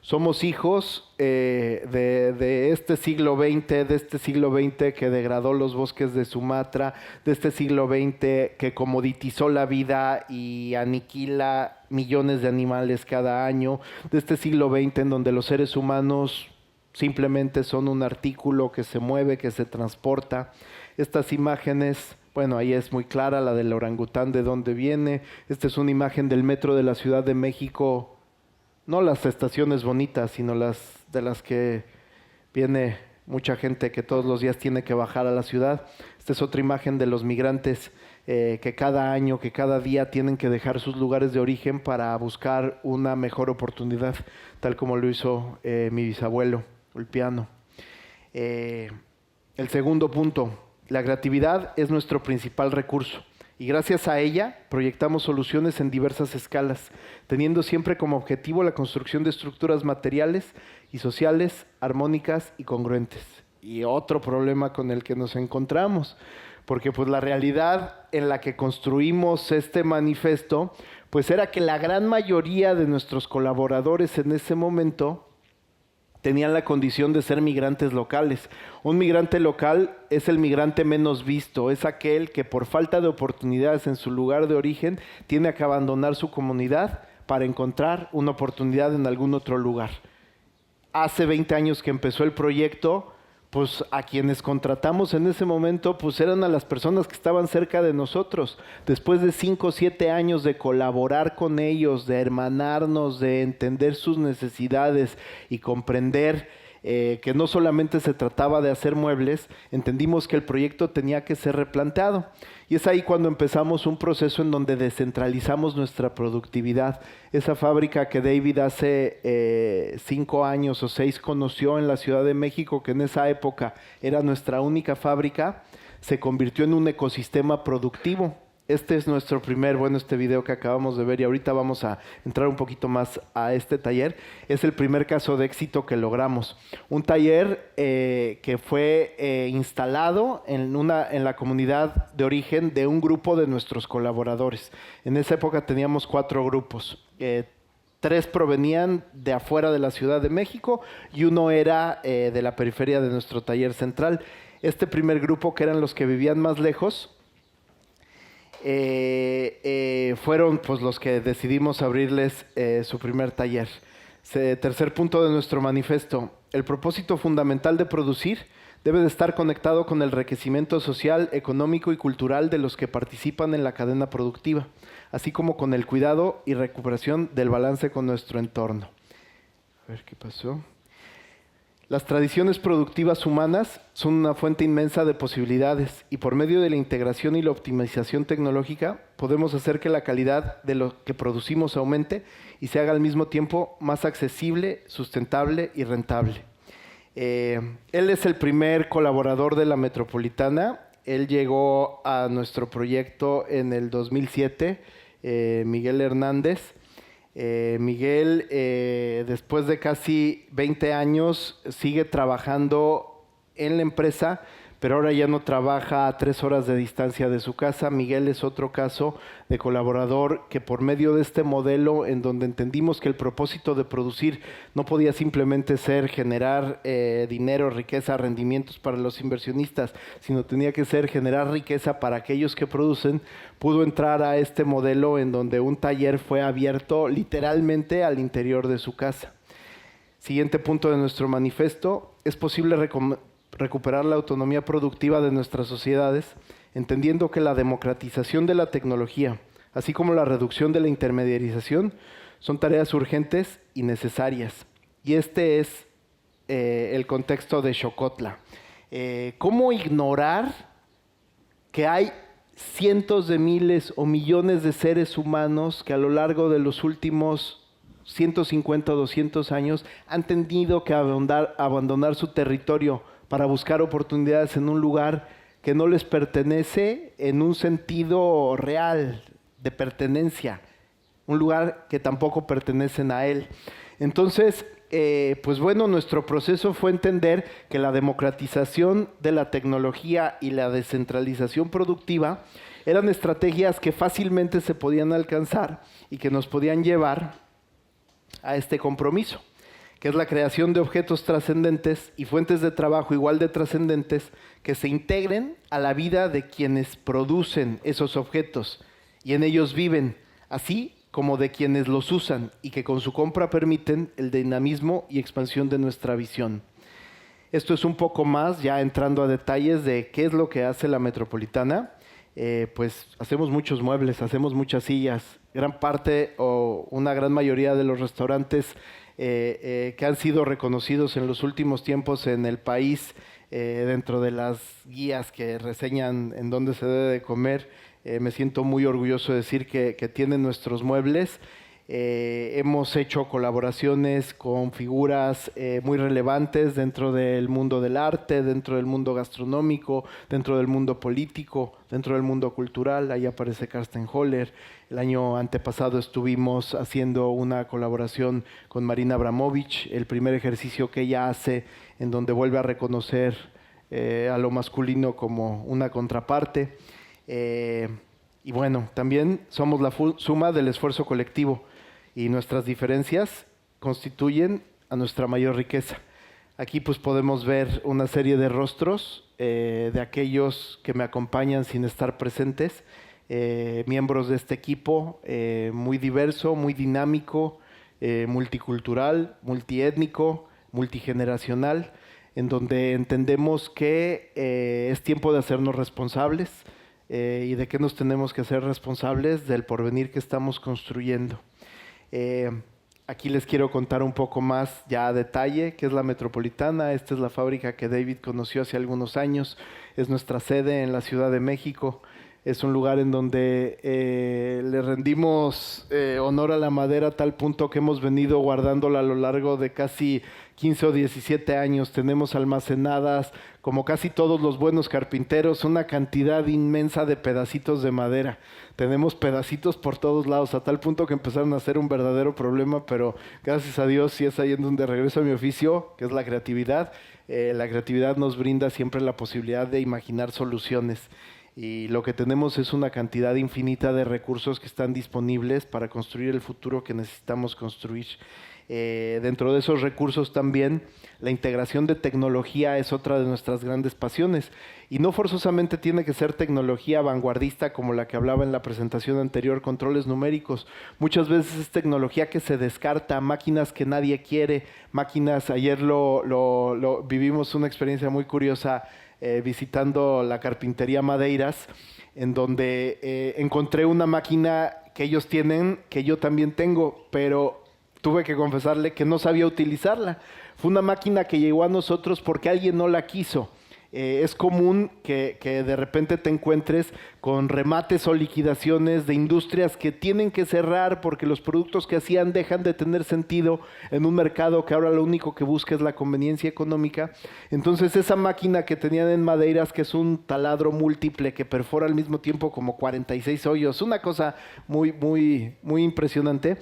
Somos hijos de este siglo XX, que degradó los bosques de Sumatra, de este siglo XX que comoditizó la vida y aniquila millones de animales cada año, de este siglo XX en donde los seres humanos simplemente son un artículo que se mueve, que se transporta. Estas imágenes, bueno, ahí es muy clara la del orangután de dónde viene. Esta es una imagen del metro de la Ciudad de México, no las estaciones bonitas, sino las de las que viene mucha gente que todos los días tiene que bajar a la ciudad. Esta es otra imagen de los migrantes que cada año, que cada día tienen que dejar sus lugares de origen para buscar una mejor oportunidad, tal como lo hizo mi bisabuelo, Ulpiano. El segundo punto, la creatividad es nuestro principal recurso y gracias a ella proyectamos soluciones en diversas escalas, teniendo siempre como objetivo la construcción de estructuras materiales y sociales armónicas y congruentes. Y otro problema con el que nos encontramos, porque pues la realidad en la que construimos este manifiesto, pues era que la gran mayoría de nuestros colaboradores en ese momento tenían la condición de ser migrantes locales. Un migrante local es el migrante menos visto, es aquel que por falta de oportunidades en su lugar de origen tiene que abandonar su comunidad para encontrar una oportunidad en algún otro lugar. Hace 20 años que empezó el proyecto, pues a quienes contratamos en ese momento, pues eran a las personas que estaban cerca de nosotros. Después de 5 o 7 años de colaborar con ellos, de hermanarnos, de entender sus necesidades y comprender que no solamente se trataba de hacer muebles, entendimos que el proyecto tenía que ser replanteado. Y es ahí cuando empezamos un proceso en donde descentralizamos nuestra productividad. Esa fábrica que David hace 5 años o 6 conoció en la Ciudad de México, que en esa época era nuestra única fábrica, se convirtió en un ecosistema productivo. Este es nuestro este video que acabamos de ver, y ahorita vamos a entrar un poquito más a este taller. Es el primer caso de éxito que logramos. Un taller que fue instalado en la comunidad de origen de un grupo de nuestros colaboradores. En esa época teníamos 4 grupos. 3 provenían de afuera de la Ciudad de México y uno era de la periferia de nuestro taller central. Este primer grupo, que eran los que vivían más lejos, fueron pues los que decidimos abrirles su primer taller. Tercer punto de nuestro manifiesto: el propósito fundamental de producir debe de estar conectado con el enriquecimiento social, económico y cultural de los que participan en la cadena productiva, así como con el cuidado y recuperación del balance con nuestro entorno. A ver qué pasó. Las tradiciones productivas humanas son una fuente inmensa de posibilidades, y por medio de la integración y la optimización tecnológica podemos hacer que la calidad de lo que producimos aumente y se haga al mismo tiempo más accesible, sustentable y rentable. Él es el primer colaborador de la Metropolitana. Él llegó a nuestro proyecto en el 2007, Miguel Hernández. Miguel, después de casi 20 años, sigue trabajando en la empresa, pero ahora ya no trabaja a 3 horas de distancia de su casa. Miguel es otro caso de colaborador que, por medio de este modelo en donde entendimos que el propósito de producir no podía simplemente ser generar dinero, riqueza, rendimientos para los inversionistas, sino tenía que ser generar riqueza para aquellos que producen, pudo entrar a este modelo en donde un taller fue abierto literalmente al interior de su casa. Siguiente punto de nuestro manifiesto: es posible recuperar la autonomía productiva de nuestras sociedades, entendiendo que la democratización de la tecnología, así como la reducción de la intermediarización, son tareas urgentes y necesarias. Y este es el contexto de Xocotla. ¿Cómo ignorar que hay cientos de miles o millones de seres humanos que a lo largo de los últimos 150 o 200 años han tenido que abandonar su territorio para buscar oportunidades en un lugar que no les pertenece en un sentido real de pertenencia, un lugar que tampoco pertenecen a él? Entonces, pues bueno, nuestro proceso fue entender que la democratización de la tecnología y la descentralización productiva eran estrategias que fácilmente se podían alcanzar y que nos podían llevar a este compromiso, que es la creación de objetos trascendentes y fuentes de trabajo igual de trascendentes que se integren a la vida de quienes producen esos objetos y en ellos viven, así como de quienes los usan, y que con su compra permiten el dinamismo y expansión de nuestra visión. Esto es un poco más, ya entrando a detalles de qué es lo que hace la Metropolitana. Pues hacemos muchos muebles, hacemos muchas sillas. Gran parte o una gran mayoría de los restaurantes que han sido reconocidos en los últimos tiempos en el país, dentro de las guías que reseñan en dónde se debe de comer, me siento muy orgulloso de decir que tienen nuestros muebles. Hemos hecho colaboraciones con figuras muy relevantes dentro del mundo del arte, dentro del mundo gastronómico, dentro del mundo político, dentro del mundo cultural. Ahí aparece Karsten Holler. El año antepasado estuvimos haciendo una colaboración con Marina Abramovich, el primer ejercicio que ella hace en donde vuelve a reconocer a lo masculino como una contraparte. Y bueno, también somos la suma del esfuerzo colectivo y nuestras diferencias constituyen a nuestra mayor riqueza. Aquí pues podemos ver una serie de rostros de aquellos que me acompañan sin estar presentes, miembros de este equipo muy diverso, muy dinámico, multicultural, multiétnico, multigeneracional, en donde entendemos que es tiempo de hacernos responsables y de qué nos tenemos que hacer responsables del porvenir que estamos construyendo. Aquí les quiero contar un poco más ya a detalle qué es la Metropolitana. Esta es la fábrica que David conoció hace algunos años. Es nuestra sede en la Ciudad de México. Es un lugar en donde le rendimos honor a la madera a tal punto que hemos venido guardándola a lo largo de casi 15 o 17 años. Tenemos almacenadas, como casi todos los buenos carpinteros, una cantidad inmensa de pedacitos de madera. Tenemos pedacitos por todos lados, a tal punto que empezaron a ser un verdadero problema, pero gracias a Dios sí es ahí en donde regreso a mi oficio, que es la creatividad. La creatividad nos brinda siempre la posibilidad de imaginar soluciones. Y lo que tenemos es una cantidad infinita de recursos que están disponibles para construir el futuro que necesitamos construir. Dentro de esos recursos también la integración de tecnología es otra de nuestras grandes pasiones. Y no forzosamente tiene que ser tecnología vanguardista como la que hablaba en la presentación anterior, controles numéricos. Muchas veces es tecnología que se descarta, máquinas que nadie quiere, máquinas, ayer vivimos una experiencia muy curiosa visitando la carpintería Madeiras, en donde encontré una máquina que ellos tienen, que yo también tengo, pero tuve que confesarle que no sabía utilizarla. Fue una máquina que llegó a nosotros porque alguien no la quiso. Es común que de repente te encuentres con remates o liquidaciones de industrias que tienen que cerrar porque los productos que hacían dejan de tener sentido en un mercado que ahora lo único que busca es la conveniencia económica. Entonces esa máquina que tenían en Madeiras, que es un taladro múltiple que perfora al mismo tiempo como 46 hoyos, una cosa muy, muy, muy impresionante.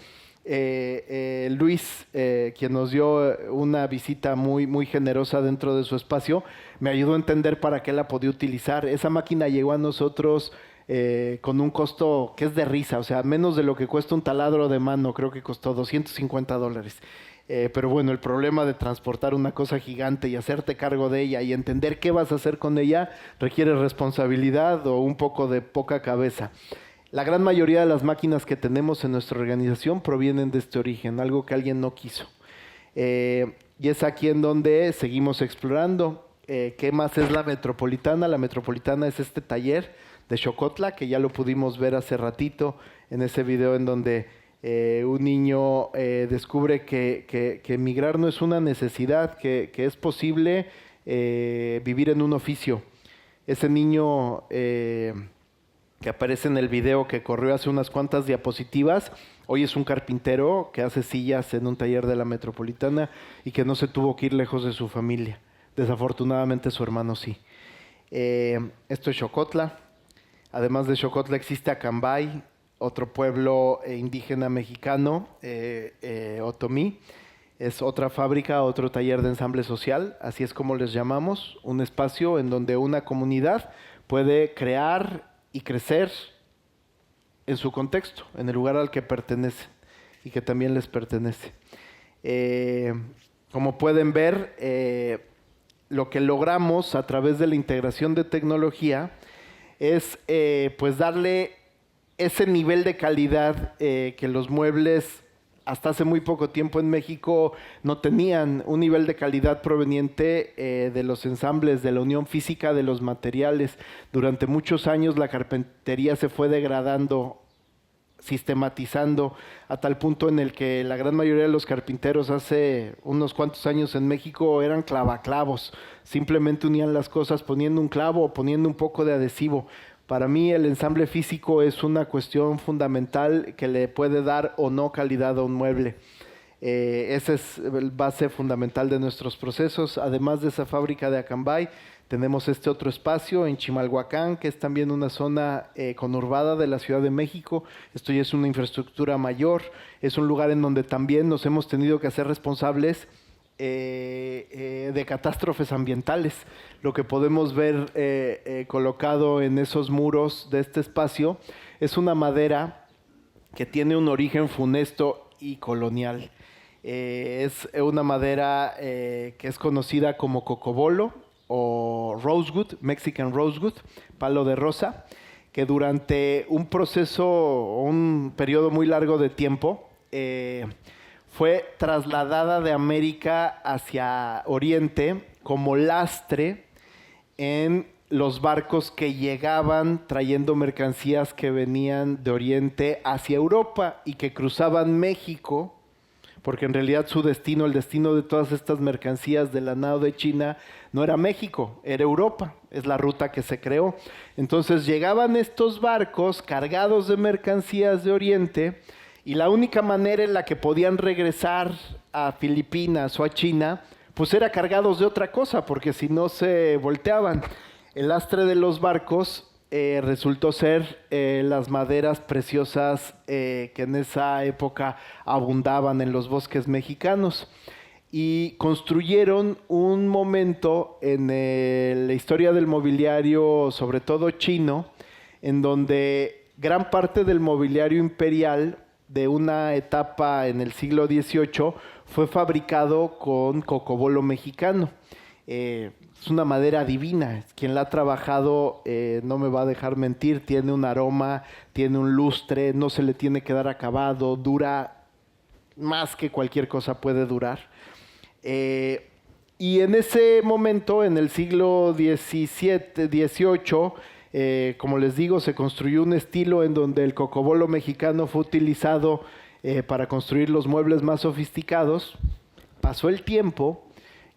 Luis, quien nos dio una visita muy, muy generosa dentro de su espacio, me ayudó a entender para qué la podía utilizar. Esa máquina llegó a nosotros con un costo que es de risa, o sea, menos de lo que cuesta un taladro de mano, creo que costó $250. Pero bueno, el problema de transportar una cosa gigante y hacerte cargo de ella y entender qué vas a hacer con ella requiere responsabilidad o un poco de poca cabeza. La gran mayoría de las máquinas que tenemos en nuestra organización provienen de este origen, algo que alguien no quiso. Y es aquí en donde seguimos explorando. ¿Qué más es la Metropolitana? La Metropolitana es este taller de Xocotla, que ya lo pudimos ver hace ratito en ese video en donde un niño descubre que emigrar no es una necesidad, que es posible vivir en un oficio. Ese niño que aparece en el video que corrió hace unas cuantas diapositivas, hoy es un carpintero que hace sillas en un taller de la Metropolitana y que no se tuvo que ir lejos de su familia. Desafortunadamente su hermano sí. Esto es Xocotla. Además de Xocotla existe Acambay, otro pueblo indígena mexicano, Otomí. Es otra fábrica, otro taller de ensamble social, así es como les llamamos, un espacio en donde una comunidad puede crear y crecer en su contexto, en el lugar al que pertenecen y que también les pertenece. Como pueden ver, lo que logramos a través de la integración de tecnología es pues darle ese nivel de calidad que los muebles hasta hace muy poco tiempo en México no tenían, un nivel de calidad proveniente de los ensambles, de la unión física de los materiales. Durante muchos años la carpintería se fue degradando, sistematizando, a tal punto en el que la gran mayoría de los carpinteros hace unos cuantos años en México eran clavaclavos. Simplemente unían las cosas poniendo un clavo o poniendo un poco de adhesivo. Para mí el ensamble físico es una cuestión fundamental que le puede dar o no calidad a un mueble. Esa es la base fundamental de nuestros procesos. Además de esa fábrica de Acambay, tenemos este otro espacio en Chimalhuacán, que es también una zona conurbada de la Ciudad de México. Esto ya es una infraestructura mayor, es un lugar en donde también nos hemos tenido que hacer responsables de catástrofes ambientales. Lo que podemos ver colocado en esos muros de este espacio es una madera que tiene un origen funesto y colonial. Es una madera que es conocida como cocobolo o rosewood, Mexican rosewood, palo de rosa, que durante un proceso, un periodo muy largo de tiempo, fue trasladada de América hacia Oriente como lastre en los barcos que llegaban trayendo mercancías que venían de Oriente hacia Europa y que cruzaban México, porque en realidad su destino, el destino de todas estas mercancías de la nao de China, no era México, era Europa, es la ruta que se creó. Entonces llegaban estos barcos cargados de mercancías de Oriente y la única manera en la que podían regresar a Filipinas o a China, pues era cargados de otra cosa, porque si no se volteaban. El lastre de los barcos resultó ser las maderas preciosas que en esa época abundaban en los bosques mexicanos. Y construyeron un momento en la historia del mobiliario, sobre todo chino, en donde gran parte del mobiliario imperial de una etapa en el siglo XVIII fue fabricado con cocobolo mexicano. Es una madera divina. Quien la ha trabajado no me va a dejar mentir. Tiene un aroma, tiene un lustre, no se le tiene que dar acabado, dura más que cualquier cosa puede durar. Y en ese momento, en el siglo XVIII, como les digo, se construyó un estilo en donde el cocobolo mexicano fue utilizado para construir los muebles más sofisticados. Pasó el tiempo.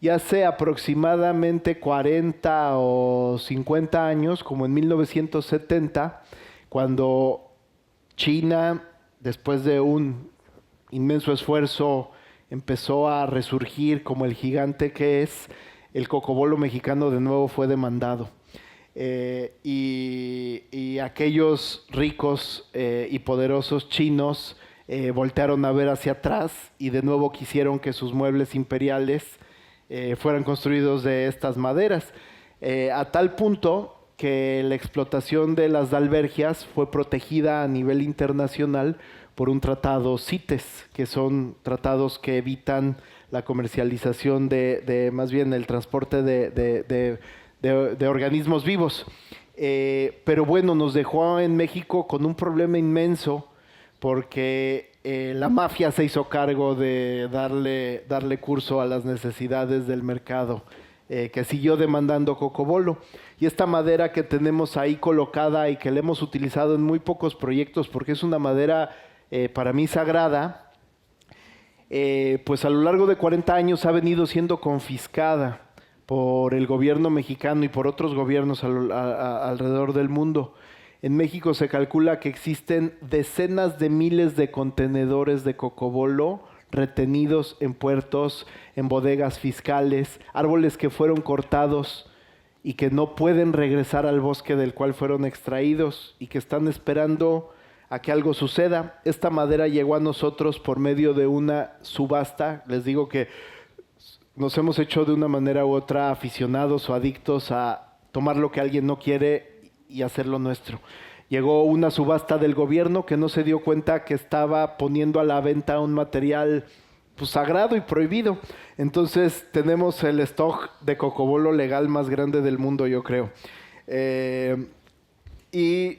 Y hace aproximadamente 40 o 50 años, como en 1970, cuando China, después de un inmenso esfuerzo, empezó a resurgir como el gigante que es, el cocobolo mexicano de nuevo fue demandado. Y aquellos ricos y poderosos chinos voltearon a ver hacia atrás y de nuevo quisieron que sus muebles imperiales fueran construidos de estas maderas, a tal punto que la explotación de las dalbergias fue protegida a nivel internacional por un tratado CITES, que son tratados que evitan la comercialización más bien el transporte de organismos vivos. Pero bueno, nos dejó en México con un problema inmenso porque la mafia se hizo cargo de darle curso a las necesidades del mercado, que siguió demandando cocobolo. Y esta madera que tenemos ahí colocada y que la hemos utilizado en muy pocos proyectos porque es una madera para mí sagrada, pues a lo largo de 40 años ha venido siendo confiscada por el gobierno mexicano y por otros gobiernos alrededor del mundo. En México se calcula que existen decenas de miles de contenedores de cocobolo retenidos en puertos, en bodegas fiscales, árboles que fueron cortados y que no pueden regresar al bosque del cual fueron extraídos y que están esperando a que algo suceda. Esta madera llegó a nosotros por medio de una subasta. Les digo que nos hemos hecho de una manera u otra aficionados o adictos a tomar lo que alguien no quiere y hacerlo nuestro. Llegó una subasta del gobierno que no se dio cuenta que estaba poniendo a la venta un material pues, sagrado y prohibido. Entonces tenemos el stock de cocobolo legal más grande del mundo, yo creo. Y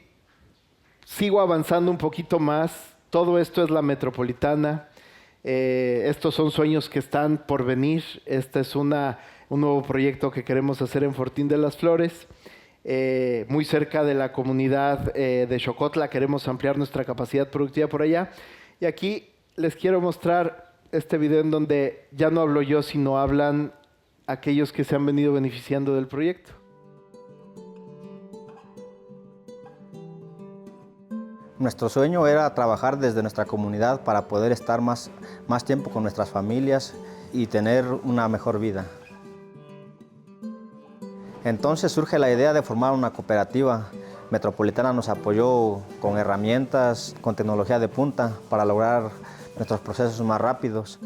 sigo avanzando un poquito más. Todo esto es la metropolitana. Estos son sueños que están por venir. Este es un nuevo proyecto que queremos hacer en Fortín de las Flores. Muy cerca de la comunidad de Xocotla. Queremos ampliar nuestra capacidad productiva por allá. Y aquí les quiero mostrar este video en donde ya no hablo yo, sino hablan aquellos que se han venido beneficiando del proyecto. Nuestro sueño era trabajar desde nuestra comunidad para poder estar más tiempo con nuestras familias y tener una mejor vida. Entonces surge la idea de formar una cooperativa. Metropolitana nos apoyó con herramientas, con tecnología de punta para lograr nuestros procesos más rápidos.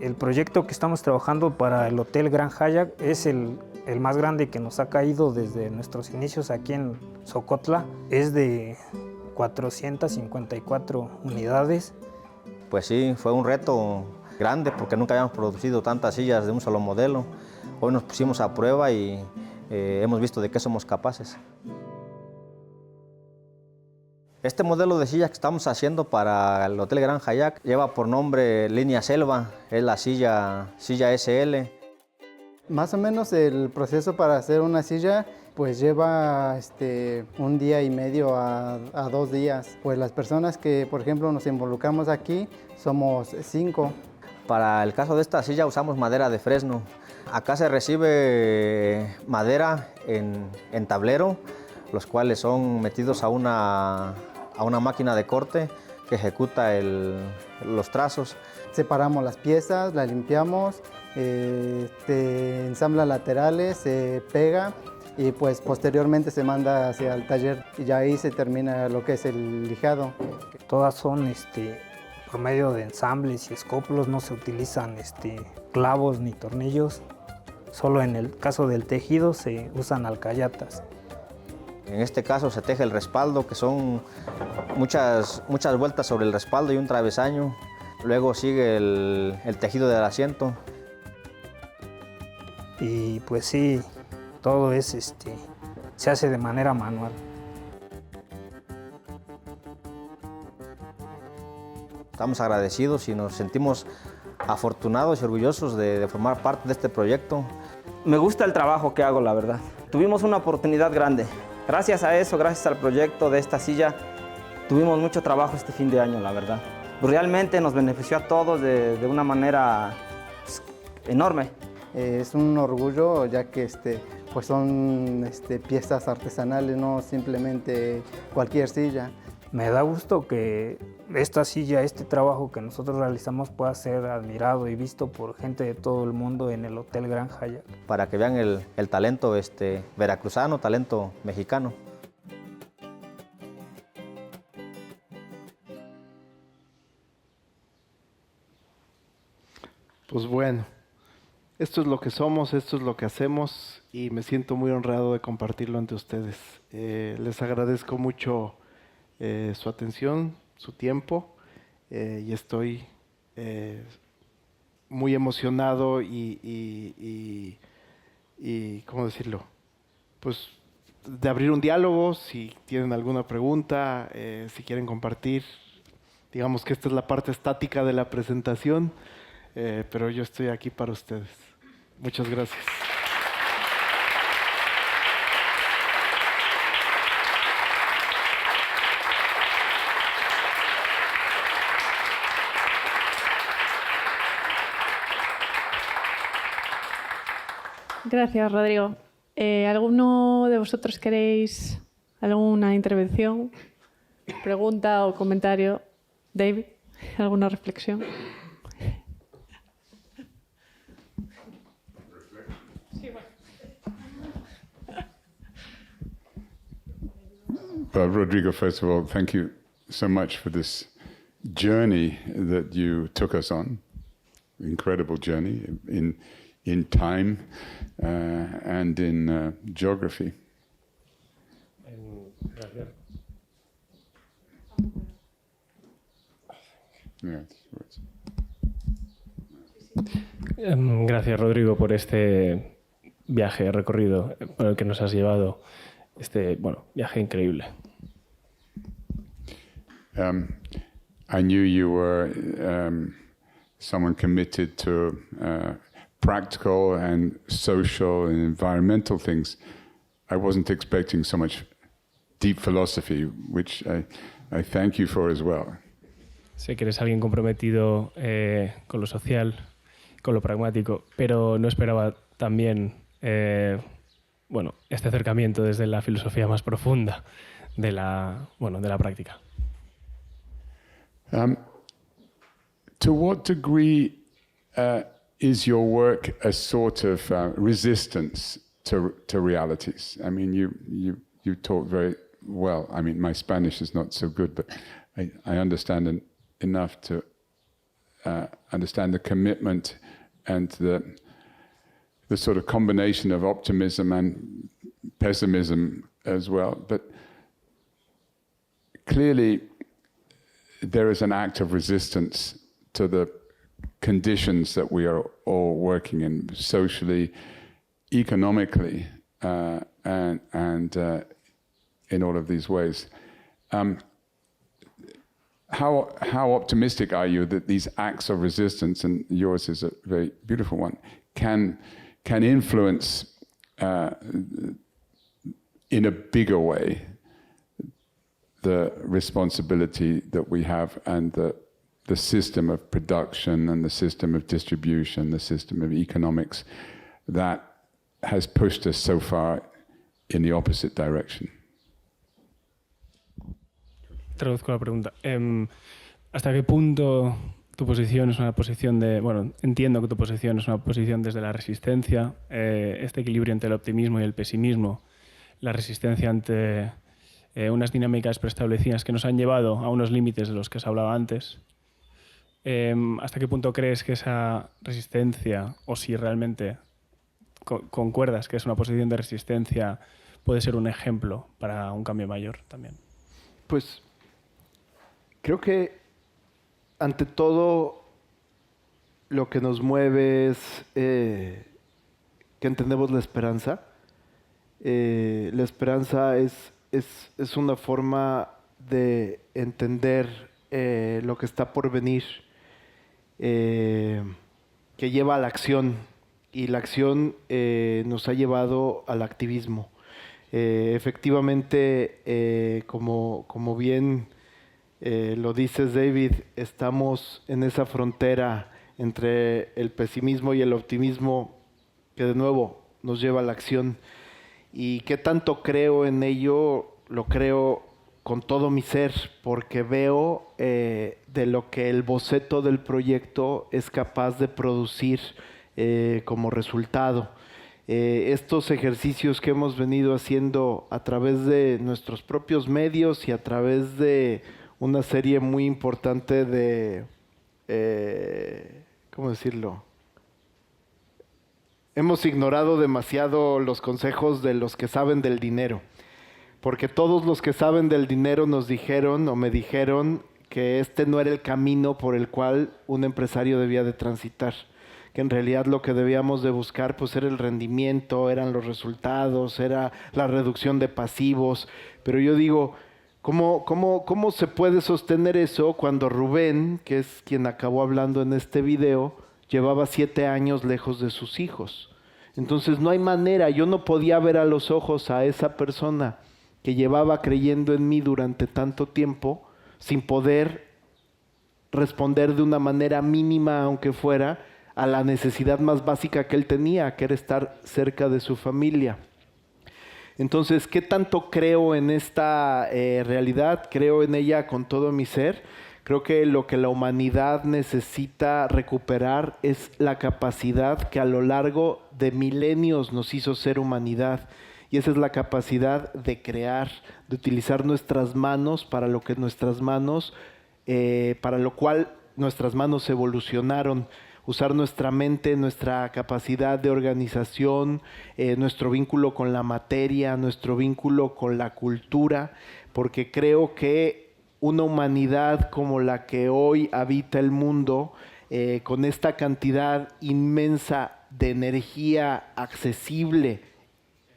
El proyecto que estamos trabajando para el Hotel Gran Hyatt es el más grande que nos ha caído desde nuestros inicios aquí en Xocotla. Es de 454 unidades. Pues sí, fue un reto grande porque nunca habíamos producido tantas sillas de un solo modelo. Hoy nos pusimos a prueba y hemos visto de qué somos capaces. Este modelo de silla que estamos haciendo para el Hotel Gran Hyatt lleva por nombre Línea Selva, es la silla SL. Más o menos el proceso para hacer una silla pues lleva un día y medio a 2 días. Pues las personas que por ejemplo nos involucramos aquí somos 5. Para el caso de esta silla usamos madera de fresno. Acá se recibe madera en tablero, los cuales son metidos a una máquina de corte que ejecuta los trazos. Separamos las piezas, las limpiamos, ensambla laterales, se pega y pues posteriormente se manda hacia el taller y ya ahí se termina lo que es el lijado. Todas son por medio de ensambles y escoplos, no se utilizan clavos ni tornillos. Solo en el caso del tejido se usan alcayatas. En este caso se teje el respaldo, que son muchas vueltas sobre el respaldo y un travesaño. Luego sigue el tejido del asiento. Y pues sí, todo se hace de manera manual. Estamos agradecidos y nos sentimos afortunados y orgullosos de formar parte de este proyecto. Me gusta el trabajo que hago, la verdad. Tuvimos una oportunidad grande. Gracias a eso, gracias al proyecto de esta silla, tuvimos mucho trabajo este fin de año, la verdad. Realmente nos benefició a todos de una manera enorme. Es un orgullo ya que pues son piezas artesanales, no simplemente cualquier silla. Me da gusto que esta silla, este trabajo que nosotros realizamos pueda ser admirado y visto por gente de todo el mundo en el Hotel Gran Hyatt. Para que vean el talento veracruzano, talento mexicano. Pues bueno, esto es lo que somos, esto es lo que hacemos y me siento muy honrado de compartirlo ante ustedes. Les agradezco mucho su atención, su tiempo y estoy muy emocionado y ¿cómo decirlo? Pues de abrir un diálogo, si tienen alguna pregunta, si quieren compartir. Digamos que esta es la parte estática de la presentación, pero yo estoy aquí para ustedes. Muchas gracias. Gracias, Rodrigo. ¿Alguno de vosotros queréis alguna intervención, pregunta o comentario? David, ¿alguna reflexión? Rodrigo, first of all, thank you so much for this journey that you took us on. Incredible journey in time and in geography. Gracias. Gracias, Rodrigo, por este viaje, recorrido por el que nos has llevado. Viaje increíble. I knew you were someone committed to practical and social and environmental things. I wasn't expecting so much deep philosophy, which I thank you for as well. Sé que eres alguien comprometido con lo social, con lo pragmático, pero no esperaba también este acercamiento desde la filosofía más profunda de la práctica. To what degree is your work a sort of resistance to realities? I mean, you talk very well. I mean, my Spanish is not so good, but I understand enough to understand the commitment and the sort of combination of optimism and pessimism as well. But clearly, there is an act of resistance to the conditions that we are all working in, socially, economically, and in all of these ways. How optimistic are you that these acts of resistance, and yours is a very beautiful one, can influence in a bigger way the responsibility that we have and the system of production and the system of distribution, the system of economics that has pushed us so far in the opposite direction? Traduzco la pregunta. ¿Hasta qué punto tu posición es una posición de... Bueno, entiendo que tu posición es una posición desde la resistencia, este equilibrio entre el optimismo y el pesimismo, la resistencia ante unas dinámicas preestablecidas que nos han llevado a unos límites de los que se hablaba antes. ¿Hasta qué punto crees que esa resistencia, o si realmente concuerdas que es una posición de resistencia, puede ser un ejemplo para un cambio mayor también? Pues creo que ante todo lo que nos mueve es que entendemos la esperanza. La esperanza es una forma de entender lo que está por venir, que lleva a la acción, y la acción nos ha llevado al activismo. Efectivamente, como bien lo dices, David, estamos en esa frontera entre el pesimismo y el optimismo que de nuevo nos lleva a la acción. Y qué tanto creo en ello, lo creo con todo mi ser, porque veo de lo que el boceto del proyecto es capaz de producir como resultado. Estos ejercicios que hemos venido haciendo a través de nuestros propios medios y a través de una serie muy importante de, ¿cómo decirlo? Hemos ignorado demasiado los consejos de los que saben del dinero, porque todos los que saben del dinero nos dijeron o me dijeron que este no era el camino por el cual un empresario debía de transitar, que en realidad lo que debíamos de buscar pues era el rendimiento, eran los resultados, era la reducción de pasivos. Pero yo digo, ¿cómo se puede sostener eso cuando Rubén, que es quien acabó hablando en este video, llevaba 7 años lejos de sus hijos? Entonces no hay manera, yo no podía ver a los ojos a esa persona que llevaba creyendo en mí durante tanto tiempo sin poder responder de una manera mínima, aunque fuera, a la necesidad más básica que él tenía, que era estar cerca de su familia. Entonces, ¿qué tanto creo en esta realidad? Creo en ella con todo mi ser. Creo que lo que la humanidad necesita recuperar es la capacidad que a lo largo de milenios nos hizo ser humanidad. Y esa es la capacidad de crear, de utilizar nuestras manos para lo que nuestras manos, para lo cual nuestras manos evolucionaron. Usar nuestra mente, nuestra capacidad de organización, nuestro vínculo con la materia, nuestro vínculo con la cultura, porque creo que una humanidad como la que hoy habita el mundo, con esta cantidad inmensa de energía accesible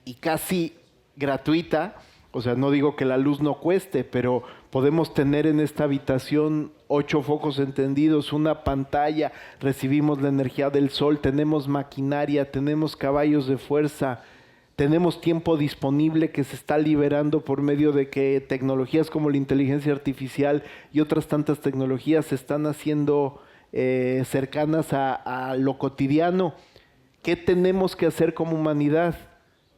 y casi gratuita, o sea, no digo que la luz no cueste, pero podemos tener en esta habitación 8 focos encendidos, una pantalla, recibimos la energía del sol, tenemos maquinaria, tenemos caballos de fuerza, tenemos tiempo disponible que se está liberando por medio de que tecnologías como la inteligencia artificial y otras tantas tecnologías se están haciendo cercanas a lo cotidiano. ¿Qué tenemos que hacer como humanidad?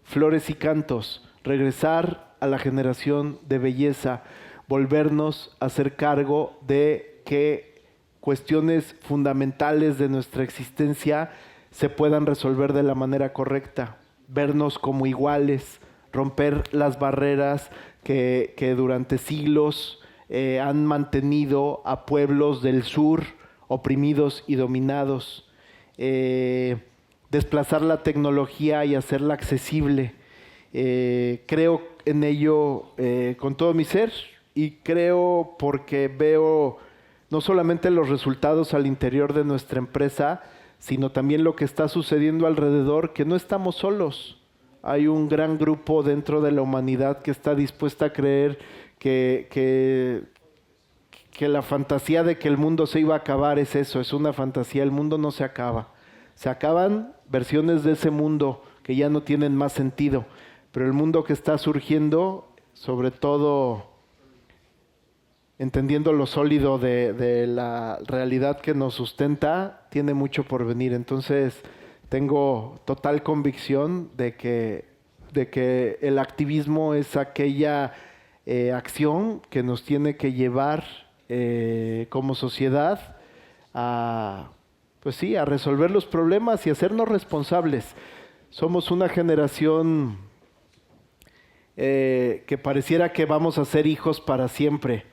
Flores y cantos, regresar a la generación de belleza, volvernos a hacer cargo de que cuestiones fundamentales de nuestra existencia se puedan resolver de la manera correcta, vernos como iguales, romper las barreras que durante siglos han mantenido a pueblos del sur oprimidos y dominados, desplazar la tecnología y hacerla accesible. Creo en ello con todo mi ser y creo porque veo no solamente los resultados al interior de nuestra empresa, sino también lo que está sucediendo alrededor, que no estamos solos. Hay un gran grupo dentro de la humanidad que está dispuesta a creer que la fantasía de que el mundo se iba a acabar es eso, es una fantasía. El mundo no se acaba. Se acaban versiones de ese mundo que ya no tienen más sentido. Pero el mundo que está surgiendo, sobre todo entendiendo lo sólido de la realidad que nos sustenta, tiene mucho por venir. Entonces, tengo total convicción de que el activismo es aquella acción que nos tiene que llevar como sociedad a resolver los problemas y hacernos responsables. Somos una generación que pareciera que vamos a ser hijos para siempre,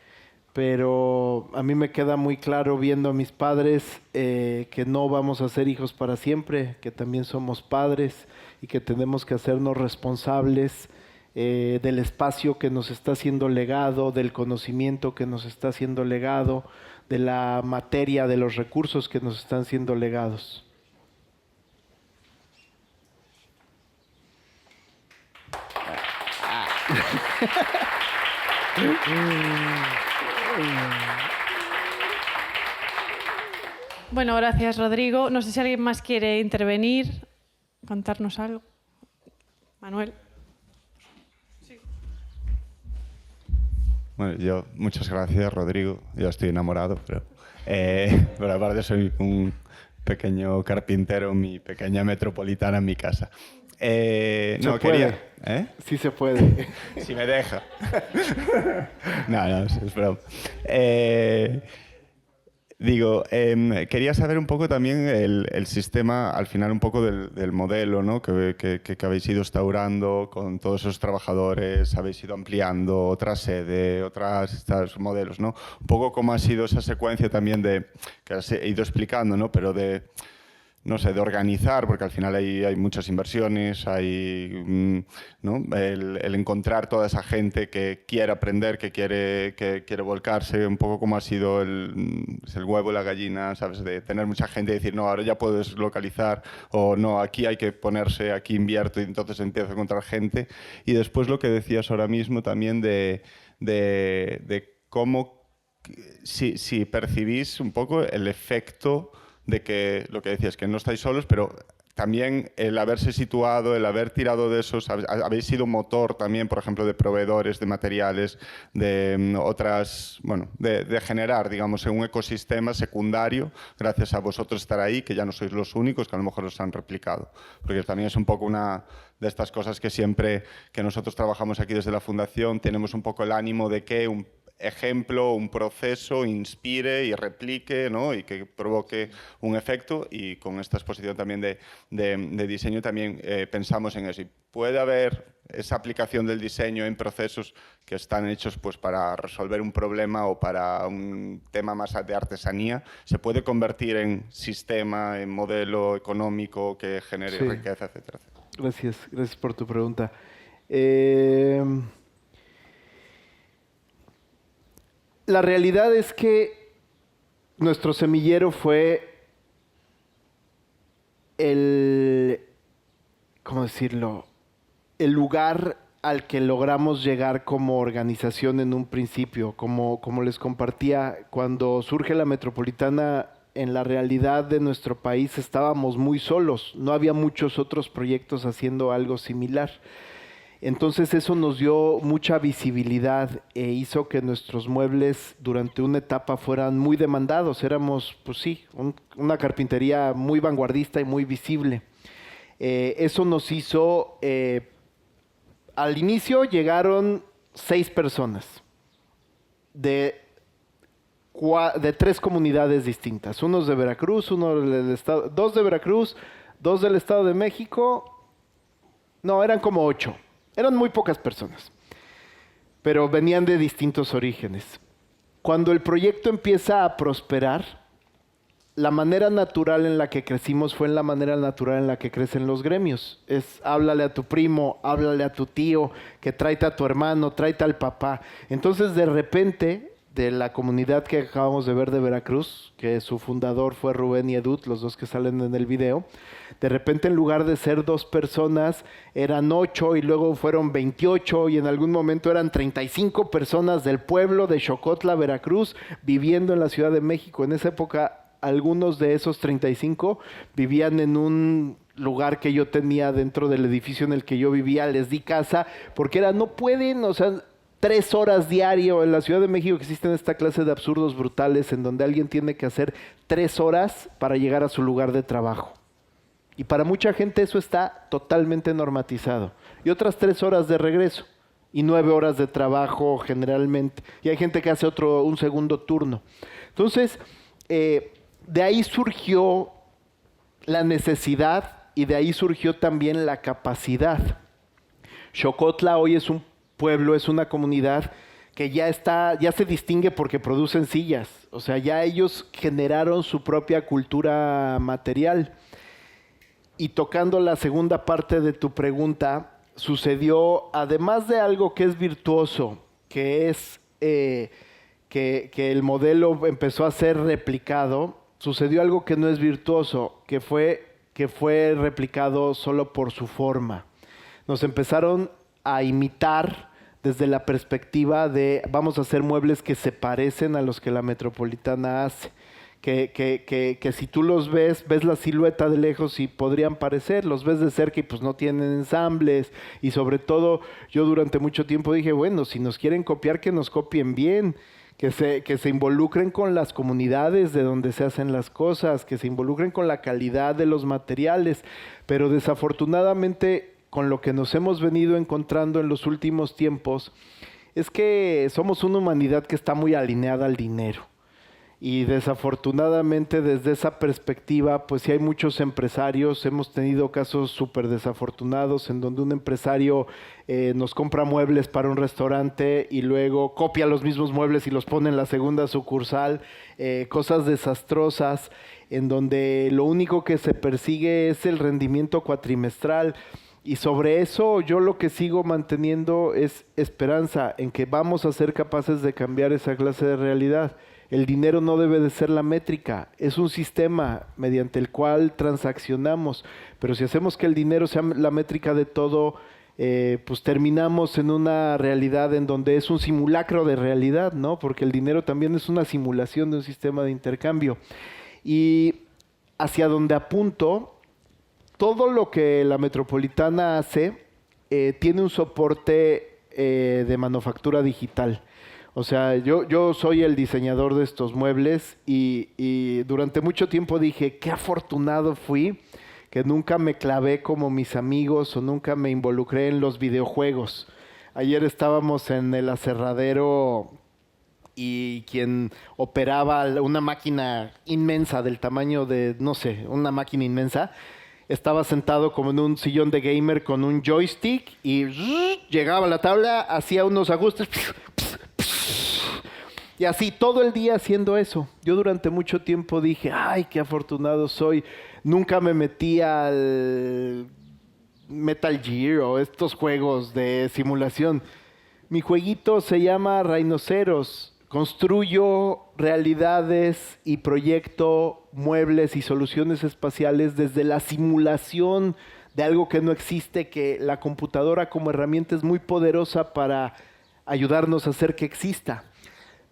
pero a mí me queda muy claro viendo a mis padres que no vamos a ser hijos para siempre, que también somos padres y que tenemos que hacernos responsables del espacio que nos está siendo legado, del conocimiento que nos está siendo legado, de la materia, de los recursos que nos están siendo legados. Bueno, gracias, Rodrigo. No sé si alguien más quiere intervenir, contarnos algo. Manuel. Bueno, muchas gracias, Rodrigo. Yo estoy enamorado, pero por aparte soy un pequeño carpintero en mi pequeña metropolitana en mi casa. No, quería. Sí se puede. Si me deja. No, es broma. Quería saber un poco también el sistema, al final un poco del modelo, ¿no? que habéis ido instaurando con todos esos trabajadores, habéis ido ampliando otra sede, estos modelos, ¿no? Un poco cómo ha sido esa secuencia también que has ido explicando, ¿no? Pero de organizar, porque al final hay muchas inversiones, ¿no? el encontrar toda esa gente que quiere aprender, que quiere volcarse, un poco como ha sido el huevo y la gallina, ¿sabes? De tener mucha gente y decir, no, ahora ya puedes localizar, o no, aquí hay que ponerse, aquí invierto, y entonces empiezo a encontrar gente. Y después lo que decías ahora mismo también de cómo, si percibís un poco el efecto de que, lo que decías, que no estáis solos, pero también el haberse situado, el haber tirado de esos, habéis sido motor también, por ejemplo, de proveedores de materiales, de otras, bueno, de generar, digamos, un ecosistema secundario, gracias a vosotros estar ahí, que ya no sois los únicos, que a lo mejor os han replicado. Porque también es un poco una de estas cosas que siempre que nosotros trabajamos aquí desde la Fundación, tenemos un poco el ánimo de que un ejemplo, un proceso inspire y replique, ¿no? Y que provoque un efecto, y con esta exposición también de diseño también pensamos en eso. Y puede haber esa aplicación del diseño en procesos que están hechos pues, para resolver un problema o para un tema más de artesanía, se puede convertir en sistema, en modelo económico que genere riqueza, etcétera, etcétera. Gracias por tu pregunta. La realidad es que nuestro semillero fue ¿cómo decirlo? El lugar al que logramos llegar como organización en un principio. Como les compartía, cuando surge la Metropolitana, en la realidad de nuestro país estábamos muy solos. No había muchos otros proyectos haciendo algo similar. Entonces eso nos dio mucha visibilidad e hizo que nuestros muebles durante una etapa fueran muy demandados. Éramos, pues sí, una carpintería muy vanguardista y muy visible. Eso nos hizo al inicio llegaron 6 personas de 3 comunidades distintas. Unos de Veracruz, uno del estado, 2 de Veracruz, 2 del Estado de México. No, eran como 8. Eran muy pocas personas, pero venían de distintos orígenes. Cuando el proyecto empieza a prosperar, la manera natural en la que crecimos fue en la manera natural en la que crecen los gremios. Es háblale a tu primo, háblale a tu tío, que tráete a tu hermano, tráete al papá. Entonces, de repente, de la comunidad que acabamos de ver de Veracruz, que su fundador fue Rubén y Edut, los 2 que salen en el video, de repente en lugar de ser 2 personas, eran 8 y luego fueron 28 y en algún momento eran 35 personas del pueblo de Xocotla, Veracruz, viviendo en la Ciudad de México. En esa época, algunos de esos 35 vivían en un lugar que yo tenía dentro del edificio en el que yo vivía. Les di casa porque no pueden, 3 horas diario. En la Ciudad de México existen esta clase de absurdos brutales en donde alguien tiene que hacer 3 horas para llegar a su lugar de trabajo. Y para mucha gente eso está totalmente normatizado. Y otras 3 horas de regreso. Y 9 horas de trabajo generalmente. Y hay gente que hace un segundo turno. Entonces, de ahí surgió la necesidad y de ahí surgió también la capacidad. Xocotla hoy es un pueblo, es una comunidad que ya se distingue porque producen sillas. O sea, ya ellos generaron su propia cultura material. Y tocando la segunda parte de tu pregunta, sucedió, además de algo que es virtuoso, que es que el modelo empezó a ser replicado, sucedió algo que no es virtuoso, que fue replicado solo por su forma. Nos empezaron a imitar desde la perspectiva de vamos a hacer muebles que se parecen a los que la Metropolitana hace. Que si tú los ves la silueta de lejos y podrían parecer, los ves de cerca y pues no tienen ensambles. Y sobre todo, yo durante mucho tiempo dije, bueno, si nos quieren copiar, que nos copien bien. Que se involucren con las comunidades de donde se hacen las cosas, que se involucren con la calidad de los materiales. Pero desafortunadamente, con lo que nos hemos venido encontrando en los últimos tiempos, es que somos una humanidad que está muy alineada al dinero. Y desafortunadamente desde esa perspectiva, pues sí hay muchos empresarios, hemos tenido casos súper desafortunados en donde un empresario nos compra muebles para un restaurante y luego copia los mismos muebles y los pone en la segunda sucursal, cosas desastrosas en donde lo único que se persigue es el rendimiento cuatrimestral. Y sobre eso yo lo que sigo manteniendo es esperanza en que vamos a ser capaces de cambiar esa clase de realidad. El dinero no debe de ser la métrica, es un sistema mediante el cual transaccionamos, pero si hacemos que el dinero sea la métrica de todo, pues terminamos en una realidad en donde es un simulacro de realidad, ¿no? Porque el dinero también es una simulación de un sistema de intercambio. Y hacia donde apunto, todo lo que la Metropolitana hace tiene un soporte de manufactura digital. O sea, yo soy el diseñador de estos muebles y durante mucho tiempo dije, qué afortunado fui que nunca me clavé como mis amigos o nunca me involucré en los videojuegos. Ayer estábamos en el aserradero y quien operaba una máquina inmensa del tamaño de, no sé, una máquina inmensa, estaba sentado como en un sillón de gamer con un joystick y llegaba a la tabla, hacía unos ajustes y así todo el día haciendo eso. Yo durante mucho tiempo dije, ay, qué afortunado soy. Nunca me metí al Metal Gear o estos juegos de simulación. Mi jueguito se llama Rhinoceros. Construyo realidades y proyecto muebles y soluciones espaciales desde la simulación de algo que no existe, que la computadora como herramienta es muy poderosa para ayudarnos a hacer que exista.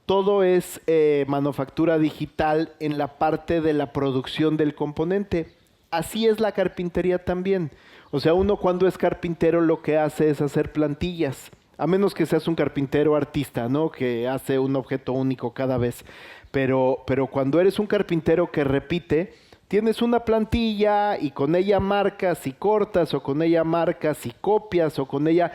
Todo es manufactura digital en la parte de la producción del componente. Así es la carpintería también. O sea, uno cuando es carpintero lo que hace es hacer plantillas. A menos que seas un carpintero artista, ¿no? Que hace un objeto único cada vez. Pero cuando eres un carpintero que repite, tienes una plantilla y con ella marcas y cortas, o con ella marcas y copias, o con ella...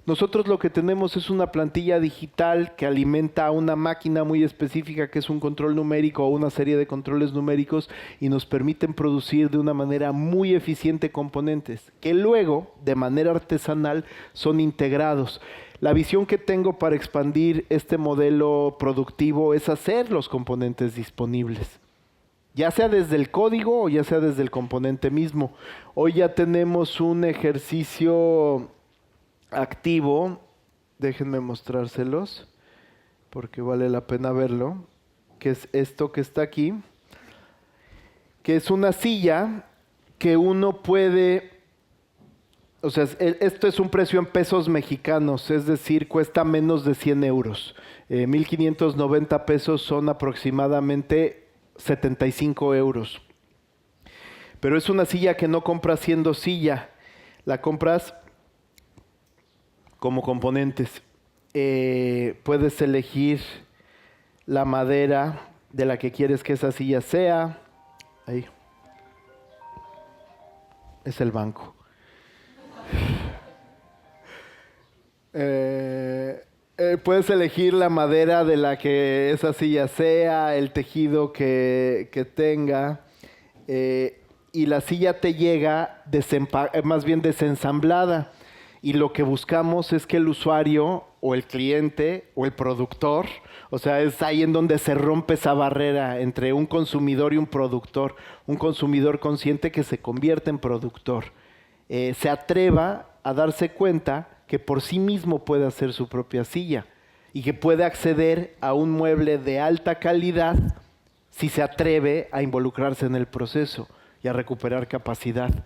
Nosotros lo que tenemos es una plantilla digital que alimenta a una máquina muy específica que es un control numérico o una serie de controles numéricos y nos permiten producir de una manera muy eficiente componentes que luego, de manera artesanal, son integrados. La visión que tengo para expandir este modelo productivo es hacer los componentes disponibles, ya sea desde el código o ya sea desde el componente mismo. Hoy ya tenemos un ejercicio activo, déjenme mostrárselos porque vale la pena verlo, que es esto que está aquí, que es una silla que uno puede, o sea, esto es un precio en pesos mexicanos, es decir, cuesta menos de 100 euros. 1,590 pesos son aproximadamente 75 euros. Pero es una silla que no compras siendo silla, la compras como componentes. Puedes elegir la madera de la que quieres que esa silla sea. Ahí. Es el banco. Puedes elegir la madera de la que esa silla sea, el tejido que tenga. Y la silla te llega más bien desensamblada. Y lo que buscamos es que el usuario o el cliente o el productor, o sea, es ahí en donde se rompe esa barrera entre un consumidor y un productor, un consumidor consciente que se convierte en productor, se atreva a darse cuenta que por sí mismo puede hacer su propia silla y que puede acceder a un mueble de alta calidad si se atreve a involucrarse en el proceso y a recuperar capacidad.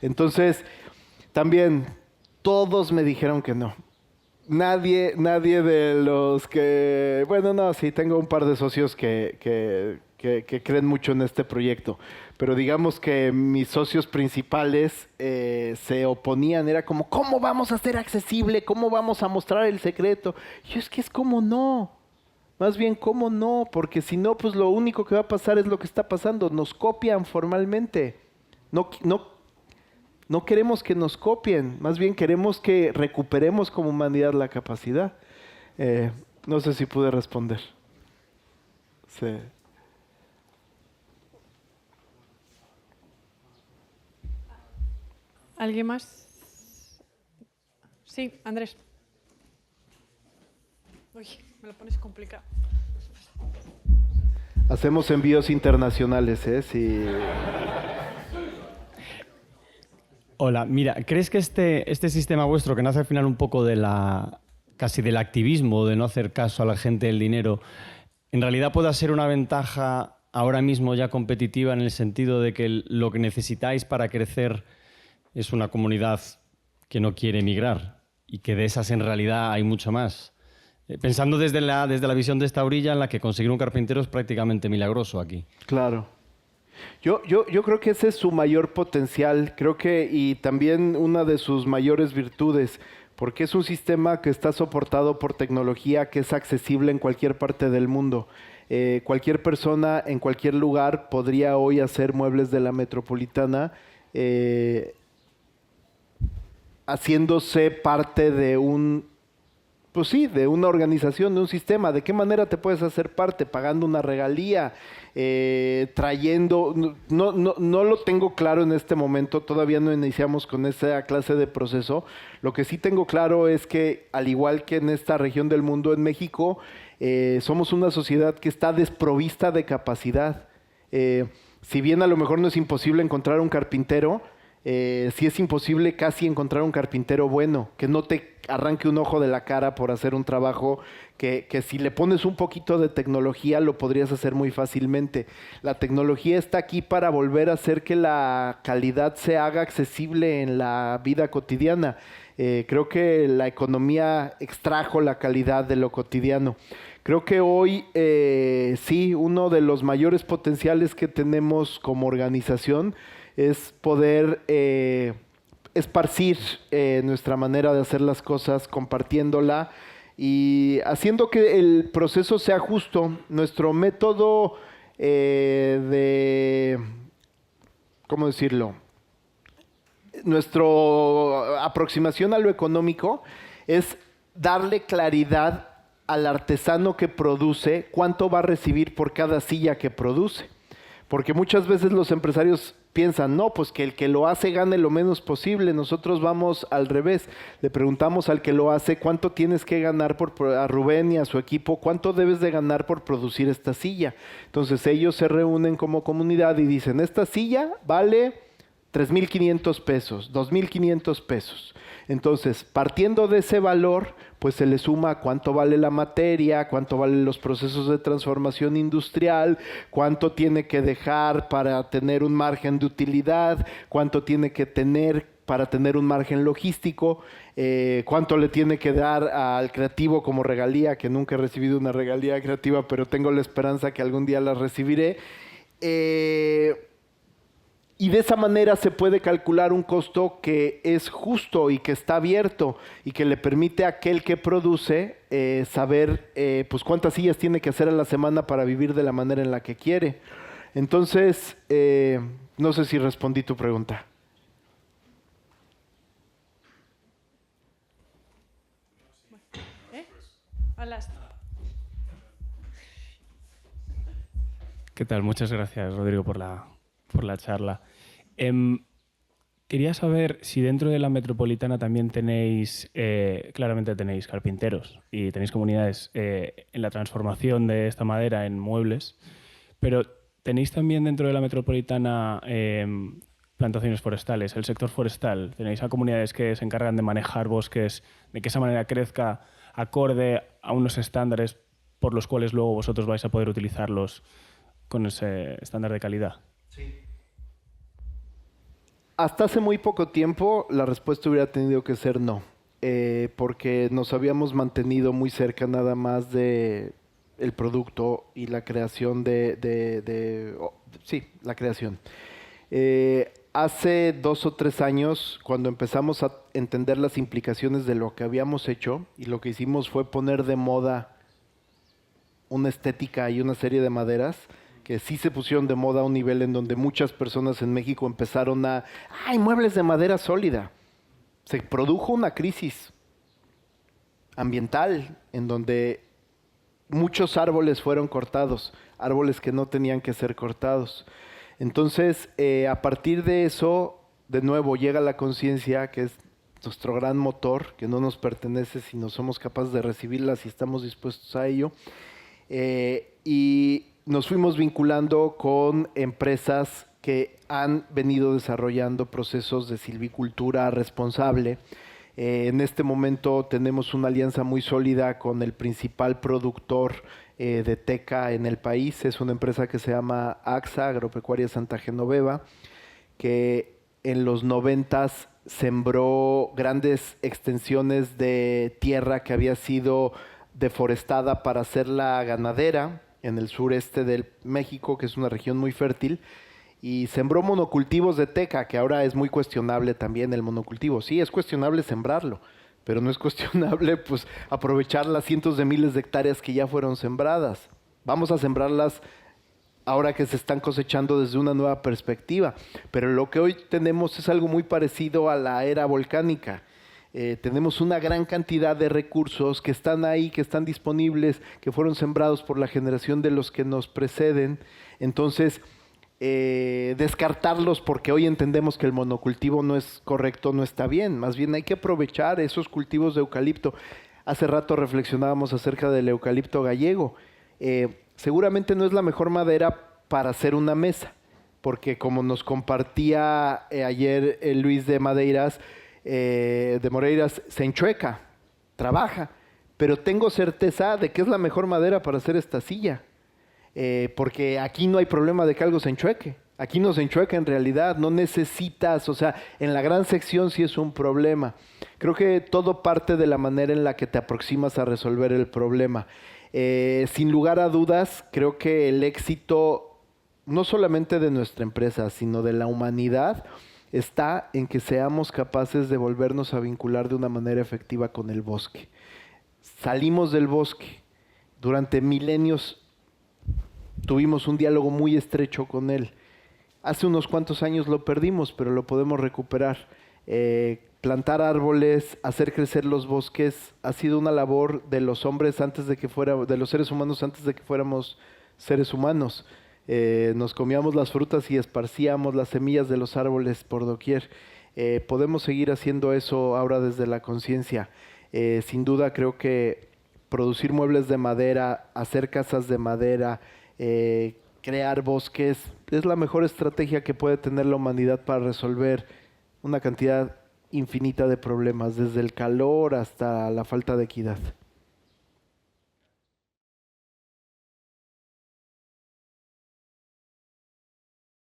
Entonces, también todos me dijeron que no. Nadie de los que... Bueno, no, sí, tengo un par de socios que creen mucho en este proyecto. Pero digamos que mis socios principales se oponían. Era como, ¿cómo vamos a hacer accesible? ¿Cómo vamos a mostrar el secreto? Y yo, es que es como no. Más bien, ¿cómo no? Porque si no, pues lo único que va a pasar es lo que está pasando. Nos copian formalmente. No queremos que nos copien, más bien queremos que recuperemos como humanidad la capacidad. No sé si pude responder. Sí. ¿Alguien más? Sí, Andrés. Uy, me lo pones complicado. Hacemos envíos internacionales, ¿eh? Sí. Hola, mira, ¿crees que este sistema vuestro, que nace al final un poco casi del activismo, de no hacer caso a la gente del dinero, en realidad pueda ser una ventaja ahora mismo ya competitiva en el sentido de que lo que necesitáis para crecer es una comunidad que no quiere emigrar y que de esas en realidad hay mucho más? Pensando desde la visión de esta orilla en la que conseguir un carpintero es prácticamente milagroso aquí. Claro. Yo creo que ese es su mayor potencial, creo que, y también una de sus mayores virtudes, porque es un sistema que está soportado por tecnología que es accesible en cualquier parte del mundo. Cualquier persona en cualquier lugar podría hoy hacer muebles de la metropolitana haciéndose parte de de una organización, de un sistema. ¿De qué manera te puedes hacer parte? Pagando una regalía, trayendo... No lo tengo claro en este momento, todavía no iniciamos con esa clase de proceso. Lo que sí tengo claro es que, al igual que en esta región del mundo, en México, somos una sociedad que está desprovista de capacidad. Si bien a lo mejor no es imposible encontrar un carpintero, sí es imposible casi encontrar un carpintero bueno, que no te arranque un ojo de la cara por hacer un trabajo que si le pones un poquito de tecnología lo podrías hacer muy fácilmente. La tecnología está aquí para volver a hacer que la calidad se haga accesible en la vida cotidiana. Creo que la economía extrajo la calidad de lo cotidiano. Creo que hoy sí, uno de los mayores potenciales que tenemos como organización es poder esparcir nuestra manera de hacer las cosas, compartiéndola y haciendo que el proceso sea justo. Nuestro método ¿cómo decirlo? Nuestra aproximación a lo económico es darle claridad al artesano que produce cuánto va a recibir por cada silla que produce. Porque muchas veces los empresarios piensan, no, pues que el que lo hace gane lo menos posible. Nosotros vamos al revés. Le preguntamos al que lo hace cuánto tienes que ganar a Rubén y a su equipo, cuánto debes de ganar por producir esta silla. Entonces ellos se reúnen como comunidad y dicen, esta silla vale 3,500 pesos, 2,500 pesos. Entonces, partiendo de ese valor, pues se le suma cuánto vale la materia, cuánto valen los procesos de transformación industrial, cuánto tiene que dejar para tener un margen de utilidad, cuánto tiene que tener para tener un margen logístico, cuánto le tiene que dar al creativo como regalía, que nunca he recibido una regalía creativa, pero tengo la esperanza que algún día la recibiré. Y de esa manera se puede calcular un costo que es justo y que está abierto y que le permite a aquel que produce saber pues cuántas sillas tiene que hacer a la semana para vivir de la manera en la que quiere. Entonces, no sé si respondí tu pregunta. ¿Qué tal? Muchas gracias, Rodrigo, por la charla. Quería saber si dentro de la metropolitana también tenéis, claramente tenéis carpinteros y tenéis comunidades en la transformación de esta madera en muebles, pero tenéis también dentro de la metropolitana plantaciones forestales, el sector forestal. Tenéis a comunidades que se encargan de manejar bosques, de que esa manera crezca acorde a unos estándares por los cuales luego vosotros vais a poder utilizarlos con ese estándar de calidad. Sí. Hasta hace muy poco tiempo la respuesta hubiera tenido que ser no, porque nos habíamos mantenido muy cerca nada más de el producto y la creación la creación. Hace 2 o 3 años, cuando empezamos a entender las implicaciones de lo que habíamos hecho, y lo que hicimos fue poner de moda una estética y una serie de maderas, que sí se pusieron de moda a un nivel en donde muchas personas en México empezaron ¡ay, muebles de madera sólida! Se produjo una crisis ambiental en donde muchos árboles fueron cortados, árboles que no tenían que ser cortados. Entonces, a partir de eso, de nuevo, llega la conciencia, que es nuestro gran motor, que no nos pertenece si no somos capaces de recibirla, si estamos dispuestos a ello. Y nos fuimos vinculando con empresas que han venido desarrollando procesos de silvicultura responsable. En este momento tenemos una alianza muy sólida con el principal productor de teca en el país. Es una empresa que se llama AXA, Agropecuaria Santa Genoveva, que en los 90s sembró grandes extensiones de tierra que había sido deforestada para hacerla ganadera en el sureste de México, que es una región muy fértil, y sembró monocultivos de teca, que ahora es muy cuestionable también el monocultivo. Sí, es cuestionable sembrarlo, pero no es cuestionable pues aprovechar las cientos de miles de hectáreas que ya fueron sembradas. Vamos a sembrarlas ahora que se están cosechando desde una nueva perspectiva, pero lo que hoy tenemos es algo muy parecido a la era volcánica. Tenemos una gran cantidad de recursos que están ahí, que están disponibles, que fueron sembrados por la generación de los que nos preceden. Entonces, descartarlos porque hoy entendemos que el monocultivo no es correcto, no está bien. Más bien hay que aprovechar esos cultivos de eucalipto. Hace rato reflexionábamos acerca del eucalipto gallego. Seguramente no es la mejor madera para hacer una mesa, porque como nos compartía ayer Luis de Moreiras, se enchueca, trabaja, pero tengo certeza de que es la mejor madera para hacer esta silla, porque aquí no hay problema de que algo se enchueque, aquí no se enchueca en realidad, no necesitas, o sea, en la gran sección sí es un problema. Creo que todo parte de la manera en la que te aproximas a resolver el problema. Sin lugar a dudas, creo que el éxito, no solamente de nuestra empresa, sino de la humanidad, está en que seamos capaces de volvernos a vincular de una manera efectiva con el bosque. Salimos del bosque. Durante milenios tuvimos un diálogo muy estrecho con él. Hace unos cuantos años lo perdimos, pero lo podemos recuperar. Plantar árboles, hacer crecer los bosques, ha sido una labor de los hombres de los seres humanos antes de que fuéramos seres humanos. Nos comíamos las frutas y esparcíamos las semillas de los árboles por doquier. Podemos seguir haciendo eso ahora desde la conciencia. Sin duda creo que producir muebles de madera, hacer casas de madera, crear bosques, es la mejor estrategia que puede tener la humanidad para resolver una cantidad infinita de problemas, desde el calor hasta la falta de equidad.